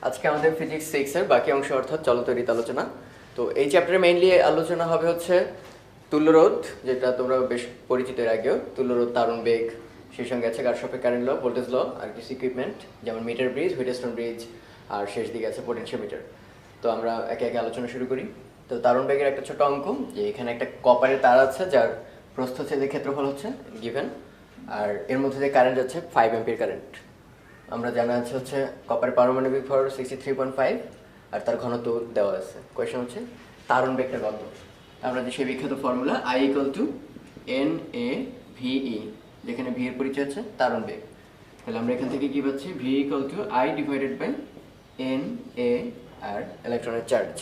আজকে আমাদের ফিজিক্স 6 এর বাকি অংশ অর্থাৎ চলতরিত আলোচনা। তো এই চ্যাপ্টারে মেইনলি আলোচনা হবে হচ্ছে তুল্যরোধ, যেটা তোমরা বেশ পরিচিত এর আগেও। তুল্যরোধ, তারণ বেগ, সেই সঙ্গে আছে কারশফের কারেন্ট ল, ভোল্টেজ ল, আর কিছু ইকুইপমেন্ট যেমন মিটার ব্রিজ, হুইটস্টোন ব্রিজ, আর শেষ দিকে আছে পোটেনশিওমিটার। তো আমরা একে একে আলোচনা শুরু করি। তো তারণ বেগের একটা ছোট অঙ্ক, যে এখানে একটা কপারের তার আছে যার প্রস্থচ্ছেদের ক্ষেত্রফল হচ্ছে গিভেন, আর এর মধ্যে যে কারেন্ট যাচ্ছে 5 অ্যাম্পিয়ার কারেন্ট। আমরা জানা আছে হচ্ছে কপারের পারমাণবিক ভর 63.5 আর তার ঘনত্ব দেওয়া আছে। কোয়েশ্চেন হচ্ছে তারণ বেগটা কত। আমরা যে সেই বিখ্যাত ফর্মুলা I = NA/VE, যেখানে ভি এর পরিচয় হচ্ছে তারণ বেগ। তাহলে আমরা এখান থেকে কি পাচ্ছি, V = I/NA আর ইলেকট্রনের চার্জ।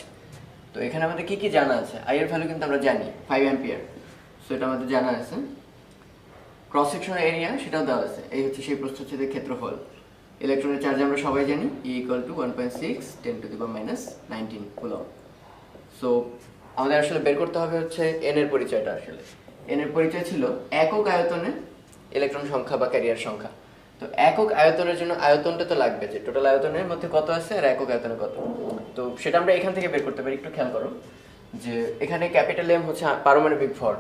তো এখানে আমাদের কি কি জানা আছে, I এর ভ্যালু কিন্তু আমরা জানি 5 অ্যাম্পিয়ার, সো এটা আমাদের জানা আছে। ক্রস সেকশনাল এরিয়া সেটাও দেওয়া আছে, এই হচ্ছে সেই প্রস্থচ্ছেদের ক্ষেত্রফল। ইলেকট্রনের চার্জ আমরা সবাই জানি E = 1.6 × 10⁻19 কুলম্ব। সো আমাদের আসলে বের করতে হবে হচ্ছে n এর পরিচয়টা। আসলে n এর পরিচয় ছিল একক আয়তনে ইলেকট্রন সংখ্যা বা ক্যারিয়ার সংখ্যা। তো একক আয়তনের জন্য আয়তনটা তো লাগবে, যে টোটাল আয়তনের মধ্যে কত আছে আর একক আয়তনে কত। তো সেটা আমরা এখান থেকে বের করতে পারি। একটু খেয়াল করো যে এখানে ক্যাপিটাল M হচ্ছে পারমাণবিক ভর,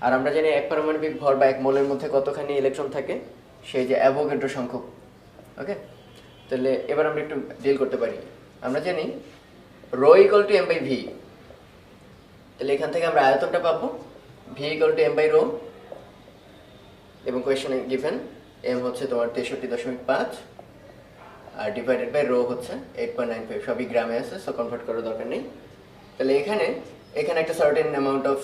আর আমরা জানি এক পারমাণবিক ভর বা এক মোলের মধ্যে কতখানি ইলেকট্রন থাকে, সেই যে অ্যাভোগাড্রো সংখ্যক। ওকে, তাহলে এবার আমরা একটু ডিল করতে পারি। আমরা জানি ρ = m/v, তাহলে এখান থেকে আমরা আয়তনটা পাবো V = m/ρ, এবং কোয়েশ্চনে গিভেন m হচ্ছে তোমার 63.5 আর ডিভাইডেড বাই রো হচ্ছে 8.95, সবই গ্রামে আছে, সো কনভার্ট করার দরকার নেই। তাহলে এখানে একটা সার্টেন অ্যামাউন্ট অফ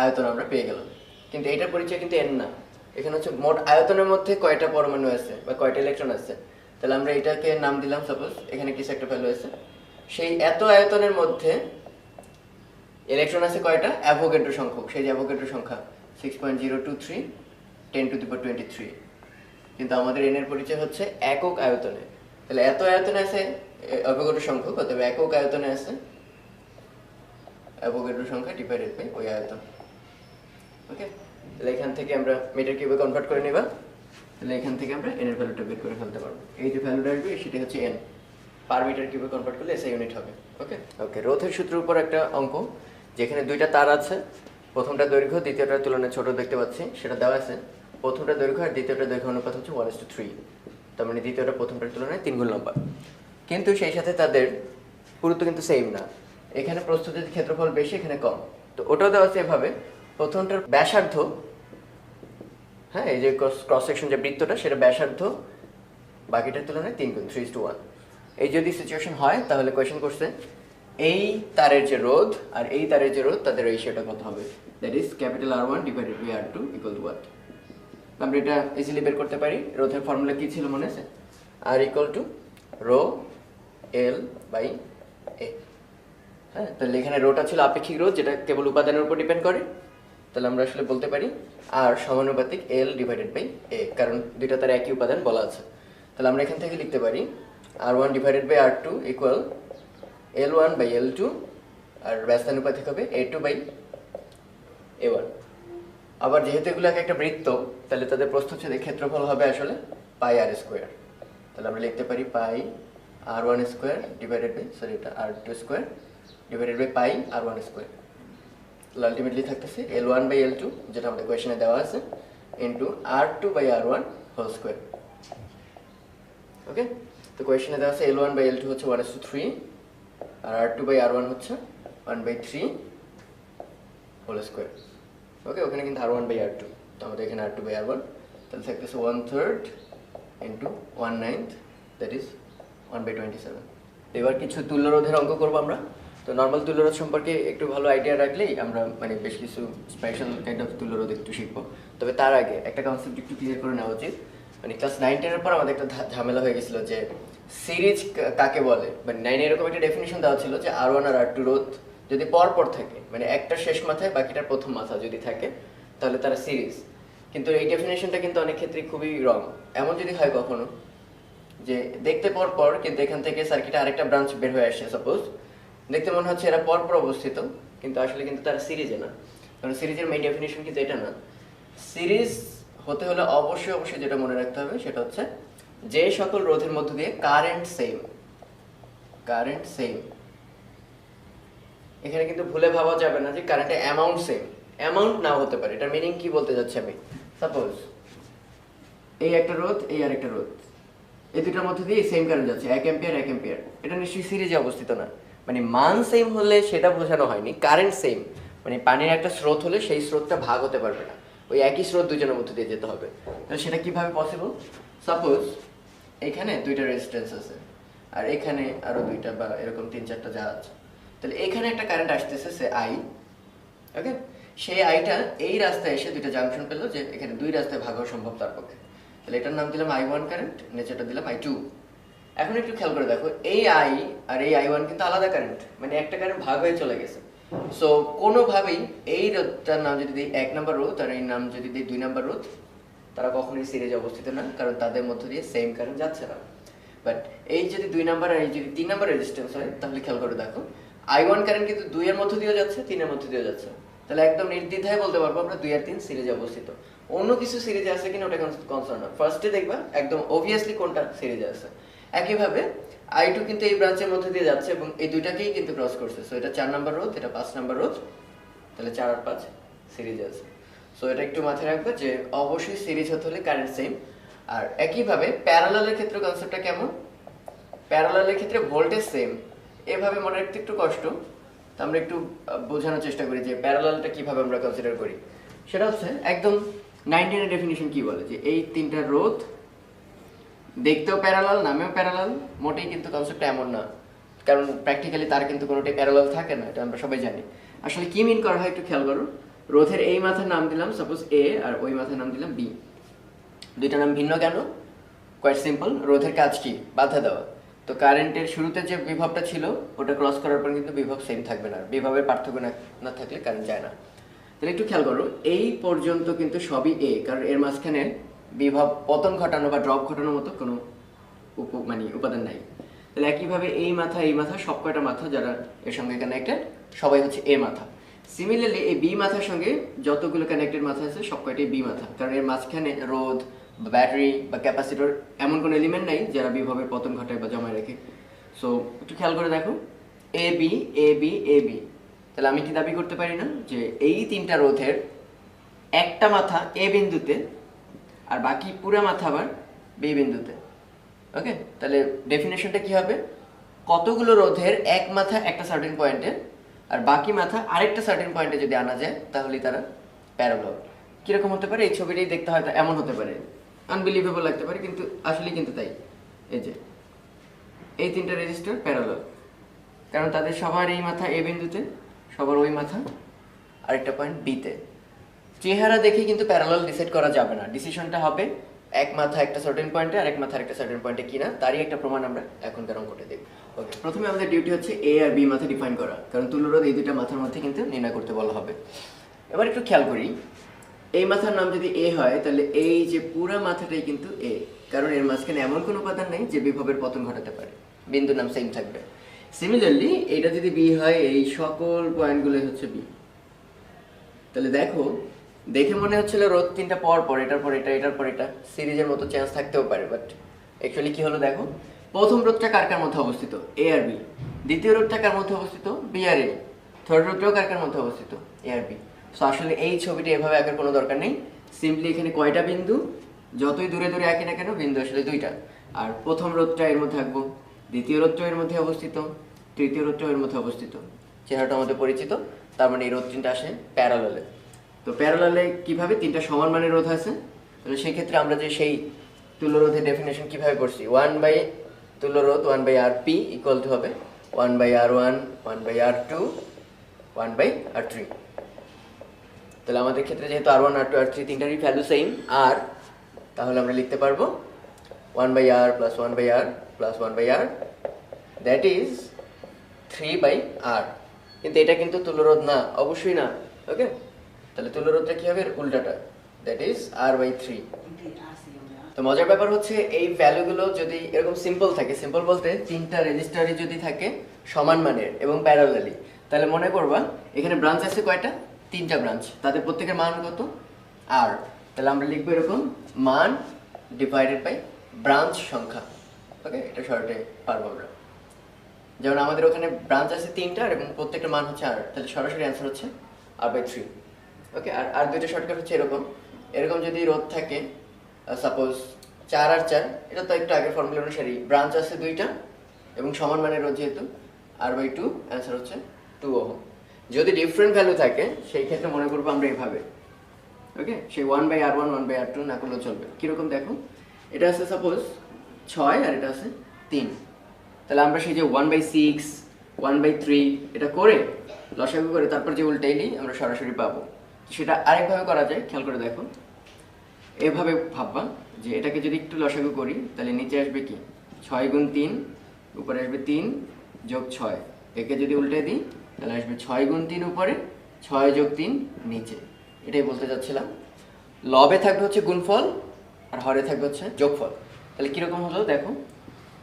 আয়তন আমরা পেয়ে গেলাম, কিন্তু এটার পরিচয় কিন্তু n না। এখানে হচ্ছে মোট আয়তনের মধ্যে কয়টা পরমাণু আছে বা কয়টা ইলেকট্রন আছে। তাহলে আমরা এটাকে নাম দিলাম, সাপোজ এখানে কিছু একটা ভ্যালু আছে, সেই এত আয়তনের মধ্যে ইলেকট্রন আছে কয়টা, অ্যাভোগাড্রো সংখ্যক। সেই যে অ্যাভোগাড্রো সংখ্যা 6.023 10⁻23, কিন্তু আমাদের n এর পরিচয় হচ্ছে একক আয়তনে। তাহলে এত আয়তনে আছে অ্যাভোগাড্রো সংখ্যক, অথবা একক আয়তনে আছে অ্যাভোগাড্রো সংখ্যা ডিভাইডেড বাই ওই আয়তন। ওকে, তাহলে এখান থেকে আমরা মিটার কিউবে কনভার্ট করে নিবা। তাহলে এখান থেকে আমরা n এর ভ্যালুটা বের করে ফেলতে পারবো। এই যে ভ্যালুটা আসবে সেটা হচ্ছে n, পার মিটার কিউবে কনভার্ট করলে SI ইউনিট হবে। ওকে ওকে, রোধের সূত্রের উপর একটা অঙ্ক, যেখানে দুইটা তার আছে, প্রথমটা দৈর্ঘ্য দ্বিতীয়টার তুলনায় ছোট দেখতে পাচ্ছি, সেটা দেওয়া আছে। প্রথমটা দৈর্ঘ্য আর দ্বিতীয়টা দৈর্ঘ্য অনুপাত হচ্ছে 1:3, তার মানে দ্বিতীয়টা প্রথমটার তুলনায় 3 গুণ লম্বা। কিন্তু সেই সাথে তাদের পুরুত্ব কিন্তু সেম না, এখানে প্রস্থচ্ছেদ ক্ষেত্রফল বেশি, এখানে কম। তো ওটাও দেওয়া আছে এভাবে, প্রথমটার ব্যাসার্ধ, হ্যাঁ এই যে ক্রস সেকশন যে বৃত্তটা, সেটা ব্যাসার্ধ বাকিটার তুলনায় 3 গুণ, 3:1। এই যদি সিচুয়েশন হয় তাহলে কোয়েশ্চেন করছে এই তারের যে রোধ আর এই তারের যে রোধ, তাদের রেশিওটা কত হবে, that is R1 / R2 = what। আমরা এটা ইজিলি বের করতে পারি। রোধের ফর্মুলা কি ছিল মনে আছে, R = ρL/A। হ্যাঁ, তাহলে এখানে রোটা ছিল আপেক্ষিক রোধ, যেটা কেবল উপাদানের উপর ডিপেন্ড করে। তাহলে আমরা আসলে বলতে পারি R সমানুপাতিক L/A, কারণ দুইটা তার একই উপাদান বলা আছে। তাহলে আমরা এখান থেকে লিখতে পারি R1 / R2 = L1/L2, আর ব্যস্তানুপাতিক হবে A2/A1। আবার যেহেতু এগুলো একটা বৃত্ত, তাহলে তাদের প্রস্থচ্ছেদের ক্ষেত্রফল হবে আসলে πr²। তাহলে আমরা লিখতে পারি πr1² ডিভাইডেড বাই πr1²। তাহলে আলটিমেটলি থাকতেছে L1/L2, যেটা আমাদের কোয়েশ্চনে দেওয়া আছে, ইন্টু R2/R1²। ওকে, তো কোয়েশ্চনে দেওয়া আছে L1/L2 হচ্ছে 1:3 আর R2/R1 হচ্ছে 1/3 হোল²। ওকে, ওখানে কিন্তু R1/R2, তো আমাদের এখানে R2/R1, তাহলে থাকতেছে 1/3 ইন্টু 1/9, দ্যাট ইজ 1/27। এবার কিছু তুল্যরোধের অঙ্ক করবো আমরা। তো নর্মাল তুল্যরোধ সম্পর্কে একটু ভালো আইডিয়া রাখলেই আমরা মানে বেশ কিছু স্পেশাল কাইন্ড অফ তুল্যরোধ একটু শিখবো। তবে তার আগে একটা কনসেপ্ট একটু ক্লিয়ার করে নেওয়া উচিত। মানে ক্লাস 9-10 পর আমাদের একটা ঝামেলা হয়ে গেছিলো যে সিরিজ কাকে বলে। মানে 9 এরকম একটা ডেফিনিশন দেওয়া ছিল যে R1 আর R2 রোধ যদি পরপর থাকে, মানে একটা শেষ মাথায় বাকিটার প্রথম মাথা যদি থাকে, তাহলে তারা সিরিজ। কিন্তু এই ডেফিনেশনটা কিন্তু অনেক ক্ষেত্রে খুবই রং। এমন যদি হয় কখনো যে দেখতে পর কিন্তু এখান থেকে সার্কিটে আরেকটা ব্রাঞ্চ বের হয়ে আসছে, সাপোজ দেখতে মনে হচ্ছে এরা পরপর অবস্থিত, কিন্তু আসলে কিন্তু তারা সিরিজে না। কারণ সিরিজের মেইন ডেফিনেশন কিন্তু এটা না। সিরিজ হতে হলে অবশ্যই যেটা মনে রাখতে হবে সেটা হচ্ছে যে সকল রোধের মধ্য দিয়ে কারেন্ট সেম, কারেন্ট সেম। এখানে কিন্তু ভুলে ভাবা যাবে না যে কারেন্টের অ্যামাউন্ট সেম, অ্যামাউন্ট নাও হতে পারে। এটার মিনিং কি বলতে যাচ্ছি আমি, সাপোজ এই একটা রোধ, এই আর একটা রোধ, এই দুটার মধ্যে দিয়ে সেম কারেন্ট যাচ্ছে 1 অ্যাম্পিয়ার 1 অ্যাম্পিয়ার, এটা নিশ্চয়ই সিরিজে অবস্থিত না। মানে মান সেম হলে সেটা বোঝানো হয়নি, কারেন্ট সেম মানে পানির একটা স্রোত হলে সেই স্রোতটা ভাগ হতে পারবে না, ওই একই স্রোত দুজনের মধ্যে দিয়ে যেতে হবে। তাহলে সেটা কিভাবে পসিবল? সাপোজ এখানে দুইটা রেজিস্ট্যান্স আছে আর এখানে আরো দুইটা বা এরকম 3-4টা যা আছে, তাহলে এখানে একটা কারেন্ট আসতেছে সে আই, ওকে। সেই আইটা এই রাস্তায় এসে দুইটা জাংশন পেলো যে এখানে দুই রাস্তায় ভাগ হওয়া সম্ভব তার পক্ষে, তাহলে এটার নাম দিলাম I1 কারেন্ট, নিচেটা দিলাম I2। এখন একটু খেয়াল করে দেখো, এই আই আর এই I1 কিন্তু আলাদা কারেন্ট, মানে একটা কারেন্ট ভাগ হয়ে চলে গেছে। সো কোনোভাবেই এই রোধটার নাম যদি দিই 1 নম্বর রোধ আর এই নাম যদি দিই 2 নম্বর রোধ, তারা কখনোই সিরিজে অবস্থিত না, কারণ তাদের মধ্য দিয়ে সেম কারেন্ট যাচ্ছে না। বাট এই যদি 2 নাম্বার আর এই যদি 3 নাম্বার রেজিস্ট্যান্স হয়, তাহলে খেয়াল করে দেখো I1 কারেন্ট কিন্তু 2 এর মধ্য দিয়ে যাচ্ছে, 3 এর মধ্য দিয়ে যাচ্ছে, তাহলে একদম নির্দ্বিধায় বলতে পারবো আমরা 2 আর 3 সিরিজে অবস্থিত। অন্য কিছু সিরিজে আছে কিনা ওটা কনসার্ন না, ফার্স্টে দেখবা একদম অবভিয়াসলি কোনটা সিরিজে আছে। একইভাবে I2 কিন্তু এই ব্রাঞ্চের মধ্যে দিয়ে যাচ্ছে এবং এই দুইটাকেই কিন্তু ক্রস করছে, সো এটা 4 নাম্বার রোধ, এটা 5 নাম্বার রোধ, তাহলে 4 আর 5 সিরিজে আছে। সো এটা একটু মাথায় রাখবে যে অবশ্যই সিরিজ হতে হলে কারেন্ট সেম। আর একইভাবে প্যারালালের ক্ষেত্রে কনসেপ্টটা কেমন, প্যারালালের ক্ষেত্রে ভোল্টেজ সেম, এভাবে মনে রাখতে একটু কষ্ট, তো আমরা একটু বোঝানোর চেষ্টা করি যে প্যারালালটা কিভাবে আমরা কনসিডার করি। সেটা হচ্ছে একদম 19 এর ডেফিনিশন কি বলে, যে এই তিনটা রোধ দেখতেও প্যারালাল, নামেও প্যারালাল, মোটেই কিন্তু কনসেপ্টটা এমন না, কারণ প্র্যাকটিক্যালি তার কিন্তু কোনোটাই প্যারালাল থাকে না, এটা আমরা সবাই জানি। আসলে কি মিন করা হয় একটু খেয়াল করো, রোধের এই মাথার নাম দিলাম সাপোজ এ আর ওই মাথার নাম দিলাম বি, দুইটা নাম ভিন্ন কেন? কোয়াইট সিম্পল, রোধের কাজ কি? বাধা দেওয়া। তো কারেন্টের শুরুতে যে বিভবটা ছিল ওটা ক্রস করার পর কিন্তু বিভব সেম থাকবে না, বিভবের পার্থক্য না থাকলে কারেন্ট যায় না। তাহলে একটু খেয়াল করো, এই পর্যন্ত কিন্তু সবই এ, কারণ এর মাঝখানে বিভব পতন ঘটানো বা ড্রপ ঘটানোর মতো কোনো উপাদান নাই। তাহলে একইভাবে এই মাথা সব কয়টা মাথা যারা এর সঙ্গে কানেক্টেড সবাই হচ্ছে এ মাথা। সিমিলারলি এই বি মাথার সঙ্গে যতগুলো কানেক্টেড মাথা আছে সব কয়টাই বি মাথা, কারণ এর মাঝখানে রোধ বা ব্যাটারি বা ক্যাপাসিটর এমন কোনো এলিমেন্ট নাই যারা বিভবের পতন ঘটায় বা জমায় রাখে। সো একটু খেয়াল করে দেখো, A B A B A B, তাহলে আমি কি দাবি করতে পারি না যে এই তিনটা রোধের একটা মাথা এ বিন্দুতে আর বাকি পুরা মাথা আবার বি বিন্দুতে, ওকে। তাহলে ডেফিনেশনটা কি হবে, কতগুলো রোধের এক মাথা একটা সার্টেন পয়েন্টে আর বাকি মাথা আরেকটা সার্টেন পয়েন্টে যদি আনা যায় তাহলেই তারা প্যারালাল। কিরকম হতে পারে, এই ছবিটাই দেখতে হয়তো এমন হতে পারে, আনবিলিভেবল লাগতে পারে, কিন্তু আসলেই কিন্তু তাই। এই যে এই তিনটা রেজিস্টার প্যারালাল, কারণ তাদের সবার এই মাথা এ বিন্দুতে, সবার ওই মাথা আরেকটা পয়েন্ট বিতে। চেহারা দেখে কিন্তু প্যারালাল ডিসাইড করা যাবে না, ডিসিশনটা হবে এক মাথা একটা সার্টেন পয়েন্টে আর এক মাথা একটা সার্টেন পয়েন্টে কিনা, তারই একটা প্রমাণ আমরা এখনকার অঙ্কটা দেখব। ওকে, প্রথমে আমাদের ডিউটি হচ্ছে এ আর বি মাথা ডিফাইন করা, কারণ তুল্যরোধ এই দুইটা মাথার মধ্যে কিন্তু নির্ণয় করতে বলা হবে। এবার একটু খেয়াল করি, এই মাথার নাম যদি এ হয় তাহলে এই যে পুরো মাথাটাই কিন্তু এ, কারণ এর মাঝখানে এমন কোনো উপাদান নেই যে বিভবের পতন ঘটাতে পারে, বিন্দুর নাম সেম থাকবে। সিমিলারলি এটা যদি বি হয়, এই সকল পয়েন্টগুলো হচ্ছে বি। তাহলে দেখো, দেখে মনে হচ্ছিল রোধ তিনটা পর পর, এটার পর এটা, এটার পর এটা, সিরিজের মতো চেঞ্জ থাকতেও পারে, বাট অ্যাকচুয়ালি কি হলো দেখো, প্রথম রোধটা কার কার মধ্যে অবস্থিত, এ আর বি, দ্বিতীয় রোধটা কার মধ্যে অবস্থিত, বি আর এ, থার্ড রোধটাও কার কার মধ্যে অবস্থিত, এ আর বি। সো আসলে এই ছবিটা এভাবে আঁকার কোনো দরকার নেই, সিম্পলি এখানে কয়টা বিন্দু, যতই দূরে দূরে আঁকি না কেন বিন্দু আসলে দুইটা, আর প্রথম রোধটা এর মধ্যে আঁকবো, দ্বিতীয় রোধটা এর মধ্যে অবস্থিত, তৃতীয় রোধটাও এর মধ্যে অবস্থিত, চেহারাটা আমাদের পরিচিত, তার মানে এই রোধ তিনটা আসে প্যারালালে। তো প্যারালালে কিভাবে, তিনটা সমান মানের রোধ আছে, তাহলে সেই ক্ষেত্রে আমরা যে সেই তুল্য রোধের ডেফিনেশন কিভাবে করছি, 1 তুল্য রোধ 1/Rp ইকুয়াল টু হবে 1/R1 1/R2 1/R3। তাহলে আমাদের ক্ষেত্রে যেহেতু R1 R2 R3 তিনটারই value same, আর তাহলে আমরা লিখতে পারবো 1/R + 1/R + 1/R, that is 3/R। কিন্তু এটা কিন্তু তুল্য রোধ না, অবশ্যই না, ওকে। তাহলে তুল্য রোধটা কি হবে, উল্টাটা, দ্যাট ইজ R/3। তো মজার ব্যাপার হচ্ছে এই ভ্যালুগুলো যদি এরকম সিম্পল থাকে, সিম্পল বলতে তিনটা রেজিস্টারই যদি থাকে সমান মানের এবং প্যারালালি, তাহলে মনে করবা এখানে ব্রাঞ্চ আছে কয়টা, তিনটা ব্রাঞ্চ, তাদের প্রত্যেকের মান কত, আর। তাহলে আমরা লিখবো এরকম, মান ডিভাইডেড বাই ব্রাঞ্চ সংখ্যা, ওকে। এটা শর্টে পারবো আমরা। যেমন আমাদের ওখানে ব্রাঞ্চ আছে 3টা এবং প্রত্যেকটা মান হচ্ছে r, তাহলে সরাসরি অ্যান্সার হচ্ছে r/3। ওকে, আর দুইটা শর্টকাট হচ্ছে এরকম এরকম যদি রোধ থাকে সাপোজ 4 আর 4, এটা তো একটু আগের ফর্মুলা অনুসারে ব্রাঞ্চ আছে 2টা এবং সমান মানের রোধ যেহেতু r/2, অ্যান্সার হচ্ছে 2 ওহম। যদি ডিফারেন্ট ভ্যালু থাকে সেই ক্ষেত্রে মনে করবো আমরা এইভাবে, ওকে, সেই 1/r1 1/r2 না করলেও চলবে। কীরকম দেখো, এটা আছে সাপোজ 6 আর এটা আছে 3, তাহলে আমরা সেই যে 1/6 1/3 এটা করে লসাগু করে তারপর যে উল্টাই নিই আমরা সরাসরি পাবো। সেটা আরেকভাবে করা যায়, খেয়াল করে দেখো, এভাবে ভাববা যে এটাকে যদি একটু লসাগু করি তাহলে নিচে আসবে কি 6 গুণ 3, উপরে আসবে 3 যোগ 6, একে যদি উল্টে দিই তাহলে আসবে 6 গুণ 3 উপরে 6 যোগ 3 নিচে। এটাই বলতে চাচ্ছিলাম। লবে থাকবে হচ্ছে গুণফল আর হরে থাকবে হচ্ছে যোগফল। তাহলে কীরকম হলো দেখো,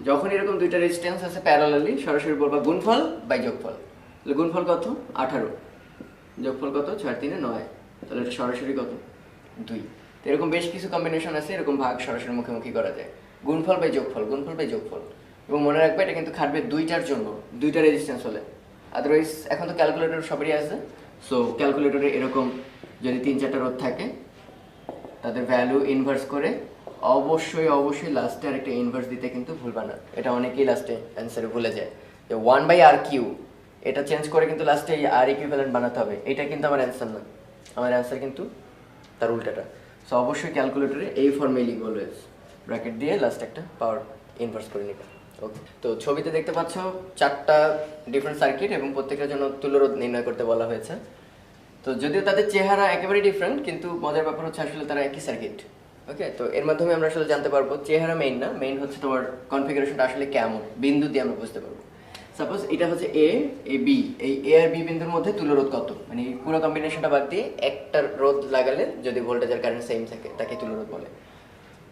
যখন এরকম দুইটা রেজিস্ট্যান্স আছে প্যারালালি সরাসরি বলবা গুণফল বাই যোগফল। তাহলে গুণফল কত 18, যোগফল কত 6 আর 3 9, তাহলে এটা সরাসরি কত 2। তো এরকম বেশ কিছু কম্বিনেশন আছে, এরকম ভাগ সরাসরি মুখোমুখি করা যায়, গুণফল বাই যোগফল, গুণফল বাই যোগফল। এবং মনে রাখবে এটা কিন্তু খাটবে দুইটার জন্য, দুইটা রেজিস্ট্যান্স হলে। আদারওয়াইজ এখন তো ক্যালকুলেটর সবারই আছে, সো ক্যালকুলেটরে এরকম যদি 3-4টা রোধ থাকে তাদের ভ্যালু ইনভার্স করে অবশ্যই লাস্টে আরেকটা ইনভার্স দিতে কিন্তু ভুলবা না। এটা অনেকেই লাস্টে অ্যান্সারে ভুলে যায় যে 1/r3, এটা চেঞ্জ করে কিন্তু লাস্টে আর ইকুইভ্যালেন্ট বানাতে হবে। এটা কিন্তু আমার অ্যান্সার না, আমার অ্যান্সার কিন্তু তার উল্টাটা। সো অবশ্যই ক্যালকুলেটরে এই ফর্মে লিখবো, অলওয়েজ ব্র্যাকেট দিয়ে লাস্ট একটা পাওয়ার ইনভার্স করে নিবে। ওকে, তো ছবিতে দেখতে পাচ্ছ 4টা ডিফারেন্ট সার্কিট এবং প্রত্যেকটার জন্য তুল্যরোধ নির্ণয় করতে বলা হয়েছে। তো যদিও তাদের চেহারা একেবারেই ডিফারেন্ট, কিন্তু মজার ব্যাপার হচ্ছে আসলে তারা একই সার্কিট। ওকে, তো এর মাধ্যমে আমরা আসলে জানতে পারবো চেহারা মেইন না, মেইন হচ্ছে তোমার কনফিগারেশনটা আসলে কেমন, বিন্দু দিয়ে আমরা বুঝতে পারবো। সাপোজ এটা হচ্ছে এ, এই বি, এই এ আর বি বিন্দুর মধ্যে তুল্যরোধ কত, মানে পুরো কম্বিনেশনটা বাদ দিয়ে একটা রোধ লাগালে যদি ভোল্টেজ আর কারেন্ট সেম থাকে তাকে তুল্যরোধ বলে।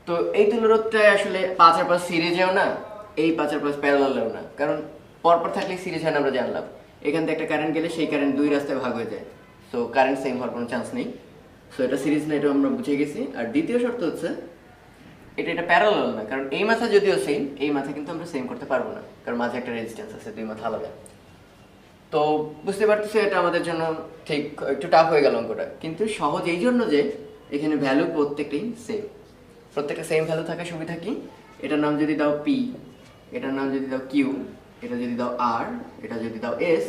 তো এই তুল্যরোধটা আসলে 5 আর 5 সিরিজেও না, এই 5 আর 5 প্যারালালেও না, কারণ পরপর থাকলে সিরিজ হয় না, আমরা জানলাম। এখান থেকে একটা কারেন্ট গেলে সেই কারেন্ট দুই রাস্তায় ভাগ হয়ে যায়, সো কারেন্ট সেম হওয়ার কোনো চান্স নেই। সো এটা সিরিজ না, এটা আমরা বুঝে গেছি। আর দ্বিতীয় শর্ত হচ্ছে এটা প্যারালাল না, কারণ এই মাথা যদিও সেম, এই মাথা কিন্তু আমরা সেম করতে পারবো না, কারণ মাঝে একটা রেজিস্ট্যান্স আছে, দুই মাথা আলাদা। তো বুঝতে পারতেছি এটা আমাদের জন্য ঠিক একটু টাফ হয়ে গেল অঙ্কটা, কিন্তু সহজ এই জন্য যে এখানে ভ্যালু প্রত্যেকটাই সেম, প্রত্যেকটা সেম ভ্যালু থাকার সুবিধা কি, এটার নাম যদি দাও পি, এটার নাম যদি দাও কিউ, এটা যদি দাও আর, এটা যদি দাও এস,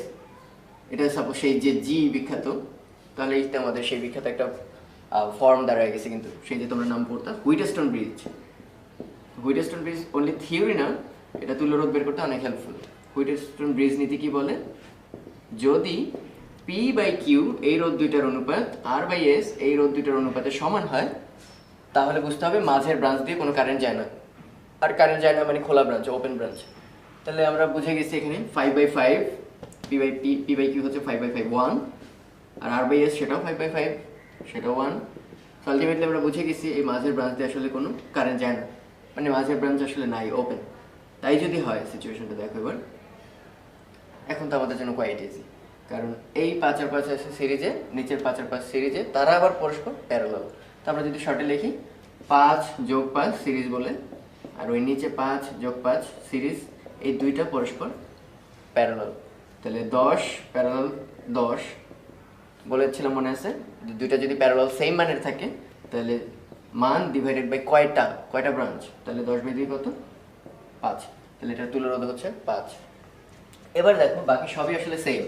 এটা সাপোজ সেই যে জি বিখ্যাত, তাহলে এইটা আমাদের সেই বিখ্যাত একটা ফর্ম দাঁড়ায় গেছে। কিন্তু সেই যে তোমরা নাম পড়তা Wheatstone bridge, Wheatstone bridge only theory না, এটা তুল্যরোধ বের করতে অনেক হেল্পফুল। হুইটস্টোন ব্রিজ নীতি কি বলে, যদি পি বাই কিউ এই রোধ দুইটার অনুপাত আর বাই এস এই রোধ দুইটার অনুপাতে সমান হয়, তাহলে বুঝতে হবে মাঝের ব্রাঞ্চ দিয়ে কোনো কারেন্ট যায় না। আর কারেন্ট যায় না মানে খোলা ব্রাঞ্চ, ওপেন ব্রাঞ্চ। তাহলে আমরা বুঝে গেছি এখানে 5/5, পি বাই কিউ হচ্ছে 5/5 1, আর আর বাই এস সেটাও 5/5, সেটাও 1। তো আলটিমেটলি আমরা বুঝে গেছি এই মাঝের ব্রাঞ্চ দিয়ে আসলে কোনো কারেন্ট যায় না, মানে মাঝের ব্রাঞ্চ আসলে নাই, ওপেন। তাই যদি হয় সিচুয়েশনটা দেখো এবার, এখন তো আমাদের জন্য কোয়াইট ইজি, কারণ এই 5 আর 5 আছে সিরিজে, নিচের 5 আর 5 সিরিজে, তারা আবার পরস্পর প্যারালাল। তো আমরা যদি শর্টে লিখি 5 যোগ 5 সিরিজ বলে, আর ওই নিচে 5 যোগ 5 সিরিজ, এই দুইটা পরস্পর প্যারালাল। তাহলে 10 প্যারালাল 10 বলেছিলাম মনে আছে, দুইটা যদি প্যারালাল সেম মানের থাকে তাহলে মান ডিভাইডেড বাই কয়টা ব্রাঞ্চ, তাহলে 10/2 কত 5, তাহলে এটা তুল্যরোধ হচ্ছে 5। এবার দেখো বাকি সবই আসলে সেম।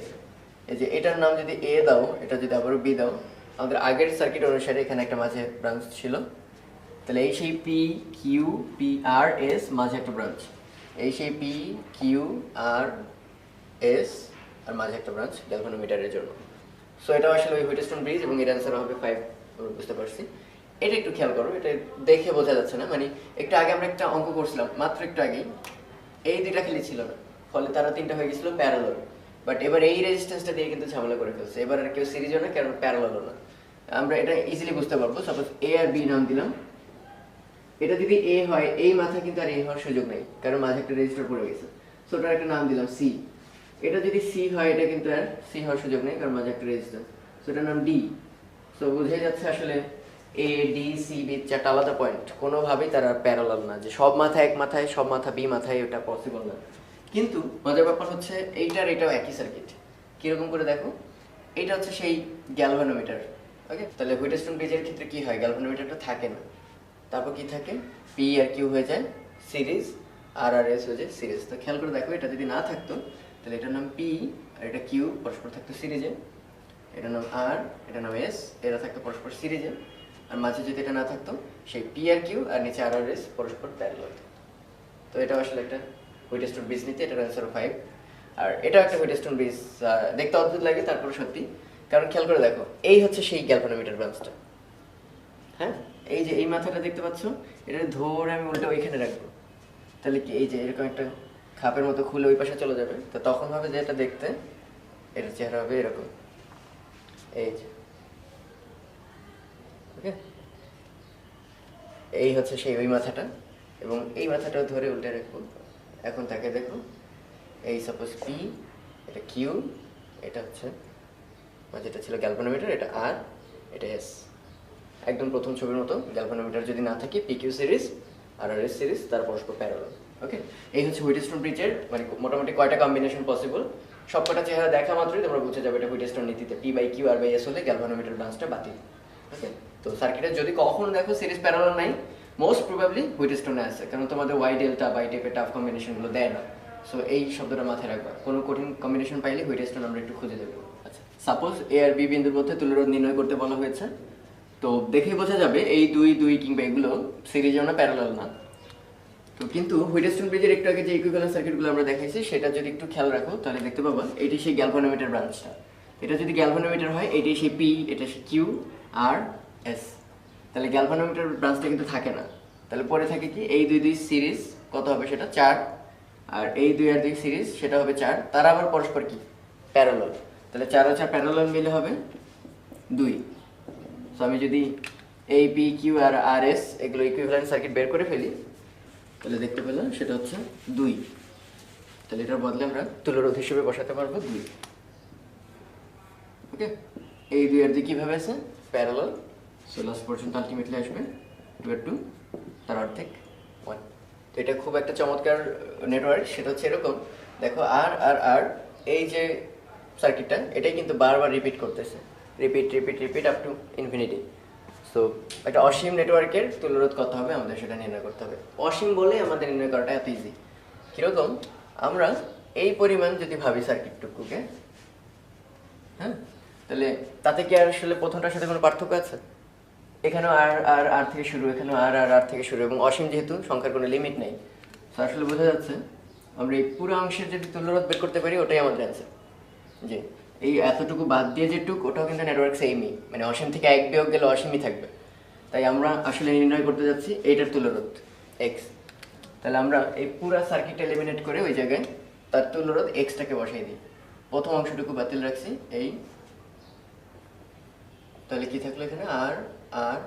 এই যে এটার নাম যদি এ দাও, এটা যদি আবারও বি দাও, আমাদের আগের সার্কিট অনুসারে এখানে একটা মাঝে ব্রাঞ্চ ছিল, তাহলে এই সেই P Q P R S মাঝে একটা ব্রাঞ্চ, এই সেই পি কিউ আর এস আর মাঝে একটা ব্রাঞ্চ গ্যালভানোমিটারের জন্য। সো এটা আসলে ওই হুইটস্টোন ব্রিজ এবং এর অ্যান্সার হবে 5, আমরা বুঝতে পারছি। এটা একটু খেয়াল করো, এটা দেখে বোঝা যাচ্ছে না, মানে একটু আগে আমরা একটা অঙ্ক করছিলাম মাত্র একটু আগেই, এই দুইটা খালি ছিল না, ফলে তারা 3টা হয়ে গেছিল প্যারালাল। বাট এবার এই রেজিস্ট্যান্সটা দিয়ে কিন্তু ঝামেলা করে ফেলছে, এবার আর কেউ সিরিজও না, কারণ প্যারালালও না। আমরা এটা ইজিলি বুঝতে পারবো, সাপোজ এ আর বি নাম দিলাম, এটা যদি এ হয় এই মাথা কিন্তু আর এ হওয়ার সুযোগ নেই, কারণ মাঝে একটা রেজিস্টার পড়ে গেছে, সো ওটার একটা নাম দিলাম সি। এটা যদি সি হয় এটা কিন্তু আর সি হওয়ার সুযোগ নেই, কারণ মাঝে একটা রেজিস্টার, সো এটার নাম ডি। সো বুঝে যাচ্ছে আসলে এ ডি সি বি 4টা আলাদা পয়েন্ট, কোনোভাবেই তারা প্যারালাল না, যে সব মাথা এক মাথায় সব মাথা বি মাথায়, ওটা পসিবল না। কিন্তু মজার ব্যাপার হচ্ছে এইটার এটাও একই সার্কিট। কিরকম করে দেখো, এইটা হচ্ছে সেই গ্যালভানোমিটার। ওকে, তাহলে হুইটস্টোন ব্রিজের ক্ষেত্রে কি হয়, গ্যালভানোমিটারটা থাকে না, তারপর কি থাকে, পি আর কিউ হয়ে যায় সিরিজ, আর আর এস হয়ে যায় সিরিজ। তো খেয়াল করে দেখো, এটা যদি না থাকতো তাহলে এটার নাম পি আর এটা কিউ পরস্পর থাকতো সিরিজে, এটার নাম আর এটার নাম এস, এরা থাকতো পরস্পর সিরিজে। আর মাঝে যদি এটা না থাকতো, সেই পি আর কিউ আর নিচে আর আর এস পরস্পর প্যারালাল। তো এটা আসলে একটা হুইটস্টোন ব্রিজ নীতি, এটার অ্যান্সার 5। আর এটাও একটা হুইটস্টোন ব্রিজ, দেখতে অদ্ভুত লাগে তারপরে সত্যি, কারণ খেয়াল করে দেখো এই হচ্ছে সেই গ্যালভানোমিটার ব্রাঞ্চটা। হ্যাঁ, এই যে এই মাথাটা দেখতে পাচ্ছ, এটা ধরে আমি উল্টা ওইখানে রাখবো, তাহলে কি এই যে এরকম একটা খাপের মতো খুলে ওই পাশে চলে যাবে, তো তখন হবে যে এটা দেখতে এটার চেহারা হবে এরকম, এই যে। ওকে, এই হচ্ছে সেই ওই মাথাটা, এবং এই মাথাটাও ধরে উল্টে রাখবো। এখন তাকে দেখো, এই সাপোজ পি, এটা কিউ, এটা হচ্ছে যেটা ছিল গ্যালভানোমিটার, এটা আর, এটা এস। একদম প্রথম ছবির মতো, গ্যালভানোমিটার যদি না থাকে পি কিউ সিরিজ আর আর এস সিরিজ, তার পরস্পর প্যারালাল। ওকে, এই হচ্ছে হুইটস্টোন ব্রিজের মানে মোটামুটি কয়টা কম্বিনেশন পসিবল। সবকটা চেহারা দেখা মাত্রই তোমরা বুঝে যাবে এটা হুইটস্টোন নীতিতে পি বাই কিউ আর বাই এস হলে গ্যালভানোমিটার ব্রাঞ্চটা বাতিল। ওকে, তো সার্কিটে যদি কখনো দেখো সিরিজ প্যারালাল নাই, মোস্ট প্রবাবলি হুইটস্টোনে আছে, কারণ তোমাদের ওয়াই ডেল্টা বাই টাইপের টাফ কম্বিনেশনগুলো দেয় না। সো এই শব্দটা মাথায় রাখবা, কোনো কঠিন কম্বিনেশন পাইলে হুইটস্টোন আমরা একটু খুঁজে দেবো। আচ্ছা, সাপোজ এ আর বি বিন্দুর মধ্যে তুল্যরোধ নির্ণয় করতে বলা হয়েছে, তো দেখেই বোঝা যাবে এই দুই দুই কিংবা এগুলো সিরিজেও না প্যারালাল না। তো কিন্তু হুইটস্টোন ব্রিজের একটু আগে যে ইকুইভ্যালেন্ট সার্কিটগুলো আমরা দেখাইছি, সেটা যদি একটু খেয়াল রাখো তাহলে দেখতে পাবা এটি সেই গ্যালভানোমিটার ব্রাঞ্চটা। এটা যদি গ্যালভানোমিটার হয়, এটি সেই পি, এটা সেই কিউ আর এস। তাহলে গ্যালভানোমিটার ব্রাঞ্চটা কিন্তু থাকে না, তাহলে পরে থাকে কি, এই দুই দুই সিরিজ কত হবে সেটা 4, আর এই দুই আর দুই সিরিজ সেটা হবে 4, তারা আবার পরস্পর কি প্যারালাল। তাহলে 4 আর 4 প্যারালাল মিলে হবে 2। সো আমি যদি এই পি কিউ আর আর এস এগুলো ইকুইভ্যালেন্ট সার্কিট বের করে ফেলি, তাহলে দেখতে পেলাম সেটা হচ্ছে 2। তাহলে এটার বদলে আমরা তুল্যরোধ হিসেবে বসাতে পারবো 2। ওকে, এই 2 আর 2 কীভাবে আছে, প্যারালাল। সো লাস্ট পর্যন্ত আলটিমেটলি আসবে 2 আর 2 তার অর্ধেক 1। তো এটা খুব একটা চমৎকার নেটওয়ার্ক, সেটা হচ্ছে এরকম দেখো, আর আর আর এই যে সার্কিটটা, এটাই কিন্তু বারবার রিপিট করতেছে, repeat repeat repeat up to infinity. So একটা অসীম নেটওয়ার্কের তুল্যরোধ কত হবে আমাদের সেটা নির্ণয় করতে হবে। অসীম বলে আমাদের নির্ণয় করাটা এত ইজি। কীরকম, আমরা এই পরিমাণ যদি ভাবি সার্কিটটুকুকে, হ্যাঁ, তাহলে তাতে কি আর আসলে প্রথমটার সাথে কোনো পার্থক্য আছে? এখানেও আর আর আর থেকে শুরু, এখানেও আর আর আর থেকে শুরু, এবং অসীম যেহেতু সংখ্যার কোনো লিমিট নেই। তো আসলে বোঝা যাচ্ছে আমরা এই পুরো অংশের যদি তুল্যরোধ বের করতে পারি, ওটাই আমাদের অ্যান্সার। যে এই এতটুকু বাদ দিয়ে যেটুকু, ওটাও কিন্তু নেটওয়ার্ক সেমই, মানে অসীম থেকে 1 বিয়োগ গেলে অসীমই থাকবে। তাই আমরা আসলে নির্ণয় করতে যাচ্ছি এইটার তুল্যরোধ এক্স। তাহলে আমরা এই পুরো সার্কিট এলিমিনেট করে ওই জায়গায় তার তুল্যরোধ এক্সটাকে বসাই দিই। প্রথম অংশটুকু বাতিল রাখছি এই, তাহলে কি থাকলো এখানে আর আর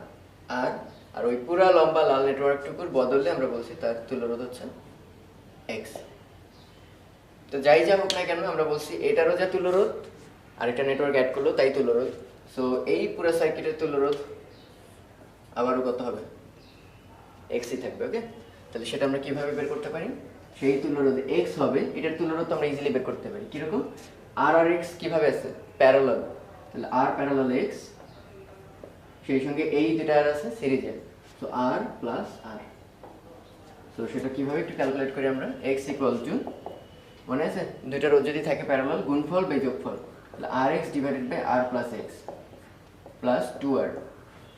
আর, আর ওই পুরা লম্বা লাল নেটওয়ার্কটুকুর বদলে আমরা বলছি তার তুল্যরোধ হচ্ছে এক্স। তো যাই যা হোক না কেন, আমরা বলছি এটারও যা তুল্যরোধ, আর একটা নেটওয়ার্ক অ্যাড করলো তাই তুল্যরোধ। সো এই পুরো সার্কিটের তুল্যরোধ আবারও কত হবে, এক্সই থাকবে। ওকে, তাহলে সেটা আমরা কিভাবে বের করতে পারি, সেই তুল্যরোধ এক্স হবে, এটার তুল্যরোধ আমরা ইজিলি বের করতে পারি। কিরকম, আর আর এক্স কিভাবে আছে, প্যারালাল, তাহলে আর প্যারালাল এক্স, সেই সঙ্গে এই দুটা আর আছে সিরিজে, তো আর প্লাস আর। তো সেটা কিভাবে একটু ক্যালকুলেট করি আমরা, এক্স ইকুয়াল টু, মনে আছে দুইটা রোধ যদি থাকে প্যারালাল, গুণফল বাই যোগফল, তাহলে R x divided by R plus x plus 2r।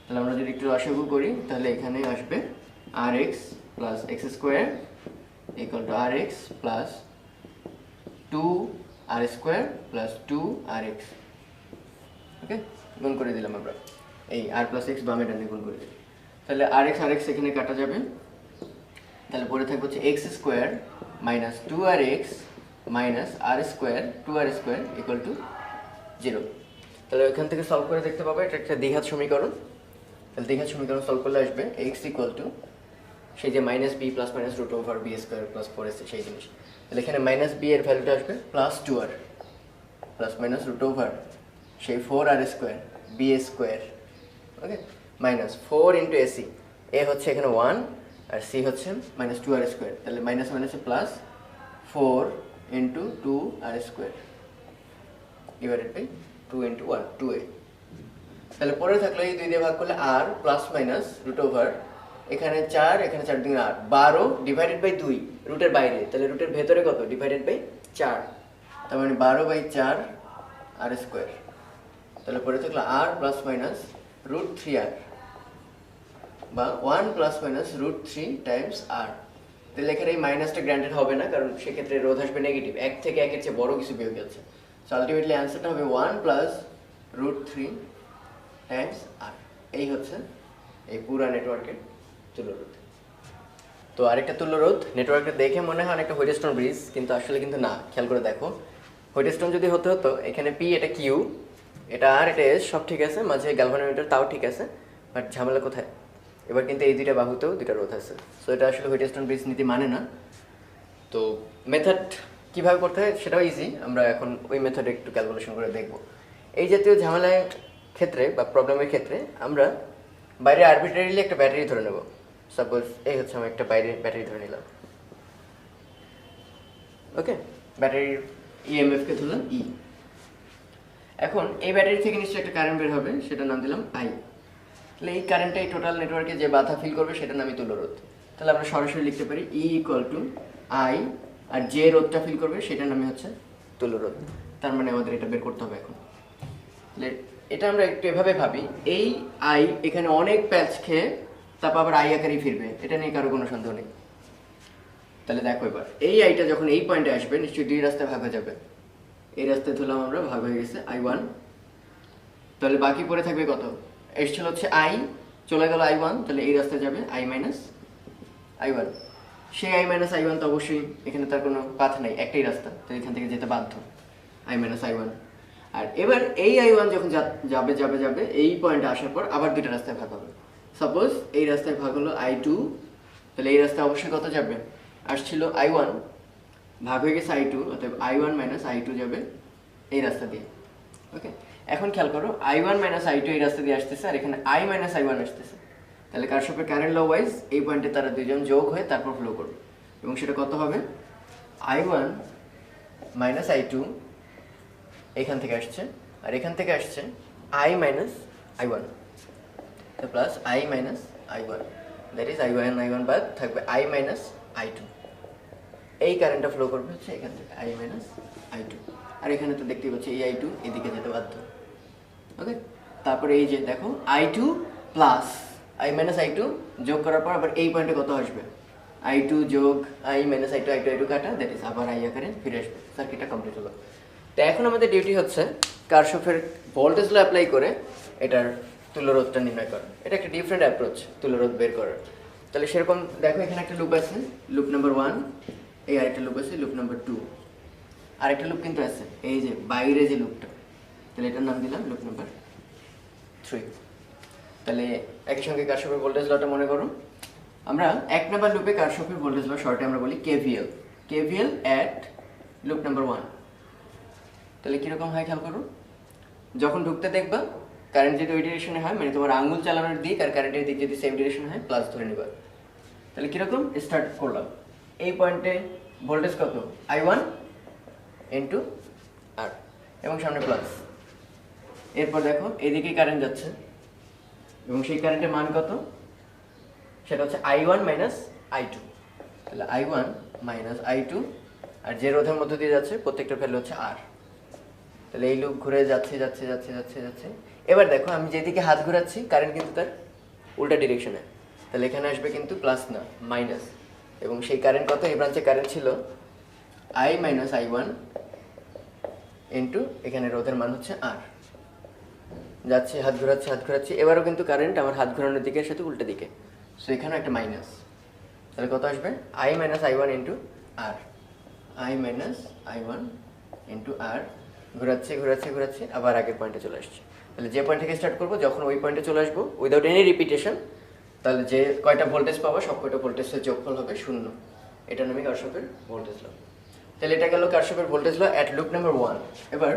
তাহলে আমরা যদি একটু লসাগু করি, তাহলে এখানে আসবে R x plus x square equal to R x plus 2r square plus 2rx। Okay, গুণ করে দিলাম আমরা, এই আর প্লাস এক্স বামে ডানে গুণ করে দিলাম। তাহলে আর এক্স এখানে কাটা যাবে, তাহলে পরে থাকবে হচ্ছে x square minus 2rx minus r square 2r square equal to 0। তাহলে ওইখান থেকে সলভ করে দেখতে পাবো এটা একটা দ্বিঘাত সমীকরণ। তাহলে দ্বিঘাত সমীকরণ সলভ করলে আসবে এক্স ইকুয়াল টু সেই যে minus B plus minus root over B square plus 4ac সেই জিনিস। তাহলে এখানে মাইনাস বি এর ভ্যালুটা আসবে plus 2r plus minus root over সেই 4r square B square. Okay, minus 4 into AC, A হচ্ছে এখানে 1 আর সি হচ্ছে মাইনাস 2r স্কোয়ার, তাহলে মাইনাস মাইনাসে plus 4 into 2 r square divided by 2 into 1 2a। তাহলে পরে থাকলো এই 2 দিয়ে ভাগ করলে r plus minus root over এখানে 4 এখানে 4 দুগুণে 8 12 ডিভাইডেড বাই 2 রুটের বাইরে, তাহলে রুটের ভেতরে কত ডিভাইডেড বাই 4, তার মানে 12 বাই 4 r স্কয়ার। তাহলে পরে থাকলো r plus minus root 3r বা 1 plus minus root 3 times r। তাহলে এখানে এই মাইনাসটা গ্র্যান্টেড হবে না, কারণ সেক্ষেত্রে রোধ আসবে নেগেটিভ, 1 থেকে 1 এর চেয়ে বড় কিছু বিয়োগ যাচ্ছে। সো আলটিমেটলি অ্যান্সারটা হবে 1 প্লাস রুট 3 টাইমস r। এই হচ্ছে এই পুরো নেটওয়ার্কের তুল্যরোধ। তো আরেকটা তুল্যরোধ নেটওয়ার্কটা দেখে মনে হয় অনেকটা হোয়াইটস্টোন ব্রিজ, কিন্তু আসলে কিন্তু না। খেয়াল করে দেখো, হোয়াইটস্টোন যদি হতে হতো এখানে পি এটা কিউ এটা আর এটা এস সব ঠিক আছে, মাঝে গ্যালভানোমিটার তাও ঠিক আছে, বাট ঝামেলা কোথায়? এবার কিন্তু এই দুইটা বাহুতেও দুইটা রোধ আছে। সো এটা আসলে হোয়াইটস্টোন ব্রিজ নীতি মানে না। তো মেথড কীভাবে করতে হয় সেটাও ইজি, আমরা এখন ওই মেথডে একটু ক্যালকুলেশন করে দেখব। এই জাতীয় ঝামেলার ক্ষেত্রে বা প্রবলেমের ক্ষেত্রে আমরা বাইরে আরবিট্রারিলি একটা ব্যাটারি ধরে নেব। সাপোজ এই হচ্ছে আমি একটা বাইরে ব্যাটারি ধরে নিলাম, ওকে, ব্যাটারির ইএমএফকে ধরলাম ই। এখন এই ব্যাটারি থেকে নিশ্চয়ই একটা কারেন্ট বের হবে, সেটার নাম দিলাম আই। তাহলে এই কারেন্টটা এই টোটাল নেটওয়ার্কে যে বাধা ফিল করবে সেটার নামই তুল্যরোধ। তাহলে আমরা সরাসরি লিখতে পারি ই ইকুয়াল টু আই, আর যে রোধটা ফিল করবে সেটার নামই হচ্ছে তুল্যরোধ। তার মানে আমাদের এটা বের করতে হবে এখন। তাহলে এটা আমরা একটু এভাবে ভাবি, এই আই এখানে অনেক প্যাচ খেয়ে তারপর আবার আই আকারেই ফিরবে, এটা নিয়ে কারো কোনো সন্দেহ নেই। তাহলে দেখো এবার এই আইটা যখন এই পয়েন্টে আসবে নিশ্চয়ই দুই রাস্তায় ভাগ হয়ে যাবে। এই রাস্তায় ধরলাম আমরা, ভাগ হয়ে গেছে I1, তাহলে বাকি পড়ে থাকবে কত? এসছিল হচ্ছে আই, চলে গেল I1, তাহলে এই রাস্তায় যাবে I মাইনাস I1। সেই I মাইনাস I1 তো অবশ্যই এখানে তার কোনো পাথ নাই, একটাই রাস্তা, তো এখান থেকে যেতে বাধ্য I মাইনাস I1। আর এবার এই I1 যখন যাবে যাবে যাবে এই পয়েন্টে আসার পর আবার দুইটা রাস্তায় ভাগ হবে। সাপোজ এই রাস্তায় ভাগ হলো I2, তাহলে এই রাস্তায় অবশ্যই কত যাবে? আসছিল I1, ভাগ হয়ে গেছে I2, অর্থাৎ I1 মাইনাস I2 যাবে এই রাস্তা দিয়ে। ওকে, এখন খেয়াল করো I1 মাইনাস I2 এই রাস্তা দিয়ে আসতেছে, আর এখানে I মাইনাস I1 আসতেছে। তাহলে কারশফের কারেন্ট ল ওয়াইজ এই পয়েন্টে তারা দুইজন যোগ হয়ে তারপর ফ্লো করবে, এবং সেটা কত হবে? I1 মাইনাস I2 এখান থেকে আসছে, আর এখান থেকে আসছে I minus I1, plus I minus I1, that is I1 বাদ থাকবে I মাইনাস I2। এই কারেন্টটা ফ্লো করবে হচ্ছে এখান থেকে I মাইনাস I2, আর এখানে তো দেখতেই পাচ্ছি এই I2 এদিকে যেতে বাধ্য। ওকে, তারপরে এই যে দেখো I2 plus I minus I2 যোগ করার পর আবার এই পয়েন্টে কত আসবে? I2 যোগ I মাইনাস I2, I2 কাটা, দ্যাট ইজ আবার I আকারে ফিরে আসবে। সার্কিটটা কমপ্লিট হলো। তো এখন আমাদের ডিউটি হচ্ছে কারশফের ভোল্টেজ ল অ্যাপ্লাই করে এটার তুল্যরোধটা নির্ণয় করা। এটা একটা ডিফারেন্ট অ্যাপ্রোচ তুল্যরোধ বের করার। তাহলে সেরকম দেখো এখানে একটা লুপ আছে, লুপ নাম্বার 1, এই আরেকটা লুপ আছে লুপ নাম্বার 2, আরেকটা লুপ কিন্তু আছে এই যে বাইরে যে লুপটা, তাহলে এটার নাম দিলাম লুপ নাম্বার 3। তাহলে একই সঙ্গে কারশফের ভোল্টেজ লটা মনে করো, আমরা 1 নাম্বার লুপে কারশফের ভোল্টেজ ল শর্টে আমরা বলি KVL অ্যাট লুপ নাম্বার 1। তাহলে কীরকম হয় খেয়াল করো, যখন ঢুকতে দেখবা কারেন্ট যদি ওই ডিরেকশনে হয়, মানে তোমার আঙুল চালানোর দিক আর কারেন্টের দিক যদি সেম ডিরেকশন হয়, প্লাস ধরে নিবা। তাহলে কীরকম স্টার্ট করলাম, এই পয়েন্টে ভোল্টেজ কত? I1 ইন্টু আর, এবং সামনে প্লাস। এরপর দেখো এদিকে কারেন্ট যাচ্ছে, এবং সেই কারেন্টের মান কত? সেটা হচ্ছে I1 মাইনাস I2। তাহলে I1 মাইনাস I2, আর যে রোধের মধ্যে দিয়ে যাচ্ছে প্রত্যেকটা ভ্যালু হচ্ছে R। তাহলে এই লুপ ঘুরে যাচ্ছে যাচ্ছে যাচ্ছে যাচ্ছে যাচ্ছে। এবার দেখো আমি যেদিকে হাত ঘোরাচ্ছি কারেন্ট কিন্তু তার উল্টা ডিরেকশনে, তাহলে এখানে আসবে কিন্তু প্লাস না মাইনাস, এবং সেই কারেন্ট কত? এই ব্রাঞ্চে কারেন্ট ছিল I মাইনাস I1 ইন্টু এখানে রোধের মান হচ্ছে R। যাচ্ছে হাত ঘোরাচ্ছি, এবারও কিন্তু কারেন্ট আমার হাত ঘোরানোর দিকের সাথে উল্টো দিকে, সো এখানেও একটা মাইনাস। তাহলে কত আসবে? I minus I1 into R, I minus I1 into R, ঘোরাচ্ছি আবার আগের পয়েন্টে চলে আসছে। তাহলে যে পয়েন্ট থেকে স্টার্ট করবো যখন ওই পয়েন্টে চলে আসবো উইদাউট এনি রিপিটেশন, তাহলে যে কয়টা ভোল্টেজ পাবো সব কয়টা ভোল্টেজের যোগফল হবে 0। এটা নামে কারশফের ভোল্টেজ ল। তাহলে এটা গেল কারশফের voltage law at loop number 1। এবার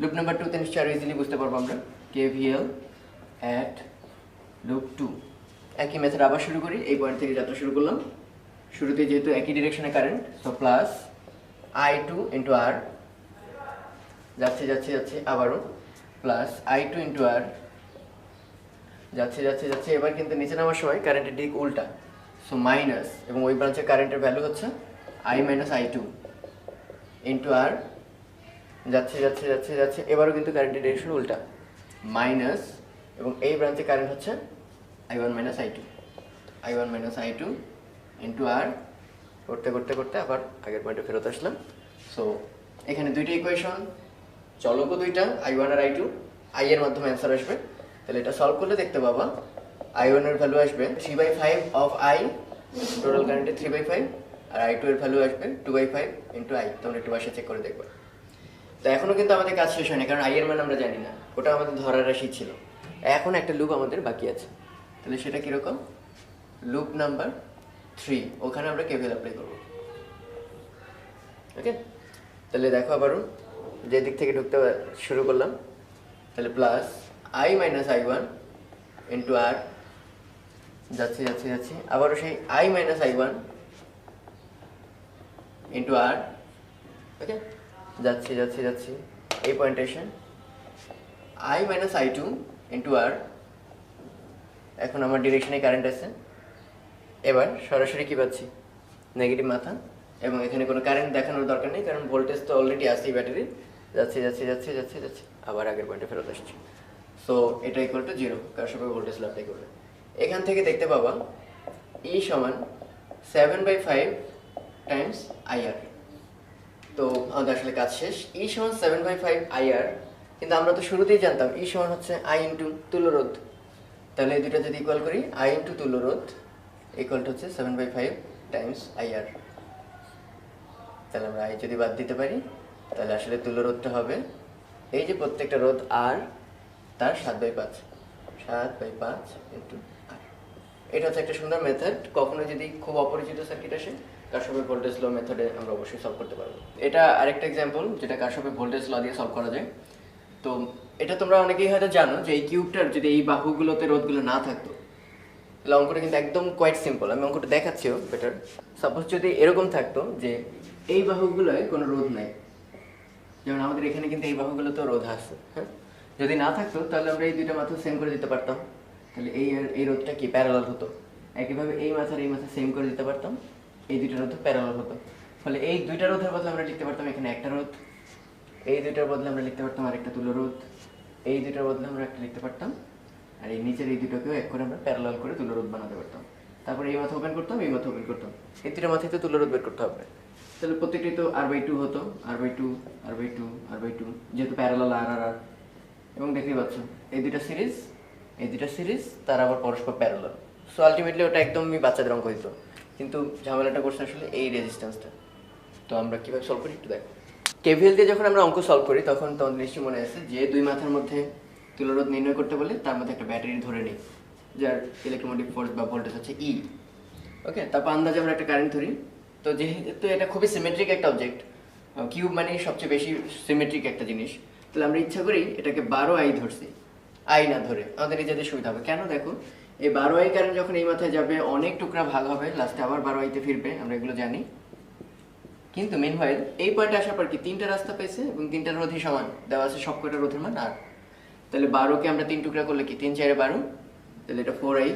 লুপ নাম্বার 2 তে নিশ্চয়ই আরো ইজিলি বুঝতে পারবো আমরা, KVL অ্যাট লুপ 2। একই মেথড আবার শুরু করি, এই পয়েন্ট থেকে যাত্রা শুরু করলাম। শুরুতে যেহেতু একই ডিরেকশনে current, so plus I2 into R, যাচ্ছে যাচ্ছে যাচ্ছে আবারও প্লাস I2 ইন্টু আর, যাচ্ছে যাচ্ছে যাচ্ছে। এবার কিন্তু নিচে নামার সময় কারেন্টের দিক উল্টা, সো মাইনাস, এবং ওই ব্রাঞ্চের কারেন্টের ভ্যালু হচ্ছে I minus I2 into R, যাচ্ছে যাচ্ছে যাচ্ছে যাচ্ছে। এবারও কিন্তু কারেন্টের ডিরেকশন উল্টা, মাইনাস, এবং এই ব্রাঞ্চে কারেন্ট হচ্ছে I1 minus I2, I1 minus I2 into আর, করতে করতে করতে আবার আগের পয়েন্টে ফেরত আসলাম। সো এখানে দুইটা ইকুয়েশন, চলকও দুইটা, I1 আর I2, I এর মাধ্যমে অ্যান্সার আসবে। তাহলে এটা সলভ করলে দেখতে পাবা I1 এর ভ্যালু আসবে 3/5 অফ I, টোটাল কারেন্টে 3/5, আর I2 এর ভ্যালু আসবে 2/5 ইন্টু I। তোমরা একটু বাসায় চেক করে দেখবে। তো এখনও কিন্তু আমাদের কাজ শেষ হয়নি, কারণ I এর মান আমরা জানি না, ওটা আমাদের ধরার রাশি ছিল। এখন একটা লুপ আমাদের বাকি আছে, তাহলে সেটা কীরকম? লুপ নাম্বার 3, ওখানে আমরা কেভিএল অ্যাপ্লাই করবো। ওকে, তাহলে দেখো আবারও যে দিক থেকে ঢুকতে শুরু করলাম, তাহলে plus I minus I1 into R, যাচ্ছি যাচ্ছি যাচ্ছি, আবারও সেই I minus I1 into R, okay, যাচ্ছি যাচ্ছি যাচ্ছি, এই পয়েন্টে এসে I মাইনাস I2 ইন্টু আর। এখন আমার ডিরেকশনে কারেন্ট আছে, এবার সরাসরি কী পাচ্ছি? নেগেটিভ মাথা, এবং এখানে কোনো কারেন্ট দেখানোর দরকার নেই, কারণ ভোল্টেজ তো অলরেডি আছে ব্যাটারি। যাচ্ছে যাচ্ছে যাচ্ছে যাচ্ছে যাচ্ছে, আবার আগের পয়েন্টে ফেরত আসছি। সো এটা ইকুয়াল টু 0, কার সবাই ভোল্টেজ অ্যাপ্লাই করবে। এখান থেকে দেখতে পাবা E সমান 7/5 টাইমস IR। তো আমাদের আসলে কাজ শেষ। E সমান 7/5 IR, কিন্তু আমরা তো শুরুতেই জানতাম E সমান হচ্ছে I ইন্টু তুল্যরোধ। তাহলে এই দুটো যদি ইকুয়াল করি, I ইন্টু তুল্যরোধ ইকুয়াল টু হচ্ছে 7/5 টাইমস IR। তাহলে আমরা I যদি বাদ দিতে পারি, তাহলে আসলে তুল্যরোধটা হবে এই যে প্রত্যেকটা রোধ R, তার 7/5 ইন্টু R। এটা হচ্ছে একটা সুন্দর মেথড। কখনো যদি খুব অপরিচিত সার্কিট আসে, কারশফের ভোল্টেজ ল মেথডে আমরা অবশ্যই সলভ করতে পারবো। এটা আরেকটা এক্সাম্পল যেটা কারশফের ভোল্টেজ ল দিয়ে সলভ করা যায়। তো এটা তোমরা অনেকেই হয়তো জানো যে এই কিউবটার যদি এই বাহুগুলোতে রোধগুলো না থাকতো, তাহলে অঙ্কটা কিন্তু একদম কোয়াইট সিম্পল। আমি অঙ্কটা দেখাচ্ছিও বেটার। সাপোজ যদি এরকম থাকতো যে এই বাহুগুলোয় কোনো রোধ নাই, যেমন আমাদের এখানে কিন্তু এই বাহুগুলোতেও রোধ আছে, হ্যাঁ, যদি না থাকতো তাহলে আমরা এই দুইটা মাথা সেম করে দিতে পারতাম। তাহলে এই রোধটা কি প্যারালাল হতো। একইভাবে এই মাথা সেম করে দিতে পারতাম, এই দুইটা রোধ প্যারালাল হতো। ফলে এই দুইটা রোধের বদলে আমরা লিখতে পারতাম এখানে একটা রোধ, এই দুইটার বদলে আমরা লিখতে পারতাম আরেকটা তুল্য রোধ, এই দুইটার বদলে আমরা একটা লিখতে পারতাম, আর এই নিচের এই দুটোকেও এক করে আমরা প্যারালাল করে তুল্য রোধ বানাতে পারতাম। তারপরে এই মাথা ওপেন করতাম, এই মাথা ওপেন করতাম, এই দুটো মাথায় তো তুল্য রোধ বের করতে হবে। তাহলে প্রত্যেকটি তো R/2 হতো, R/2 R/2 R/2, যেহেতু প্যারালাল আর আর আর। এবং দেখতেই পাচ্ছ এই দুটা সিরিজ, তার আবার পরস্পর প্যারালাল। সো আলটিমেটলি ওটা একদমই বাচ্চাদের অঙ্ক হইতো, কিন্তু ঝামেলাটা করছে আসলে এই রেজিস্ট্যান্সটা। তো আমরা কীভাবে সলভ করি একটু দেখো। কেভিএল দিয়ে যখন আমরা অঙ্ক সলভ করি, তখন তোমাদের নিশ্চয়ই মনে আছে যে দুই মাথার মধ্যে তুল্যরোধ নির্ণয় করতে বলে তার মধ্যে একটা ব্যাটারি ধরে নিই, যার ইলেকট্রোমোটিভ ফোর্স বা ভোল্টেজ হচ্ছে E। ওকে, তারপর আন্দাজে আমরা একটা কারেন্ট ধরি। তো যেহেতু এটা খুবই সিমেট্রিক একটা অবজেক্ট, কিউব মানে সবচেয়ে বেশি সিমেট্রিক একটা জিনিস, তাহলে আমরা ইচ্ছা করি এটাকে 12I ধরছি, I না ধরে আমাদের নিজেদের সুবিধা হবে। কেন দেখো, এই 12I কারেন্ট যখন এই মাথায় যাবে অনেক টুকরা ভাগ হবে, লাস্টে আবার 12I-তে ফিরবে, আমরা এগুলো জানি। কিন্তু মেনওয়াইল এই পয়েন্টে আসার পর কি তিনটা রাস্তা পেয়েছে, এবং তিনটা রোধই সমান দেওয়া আছে, সবকটা রোধের মান আর। তাহলে 12কে আমরা 3 টুকরা করলে কি 3 4 12, তাহলে এটা 4I,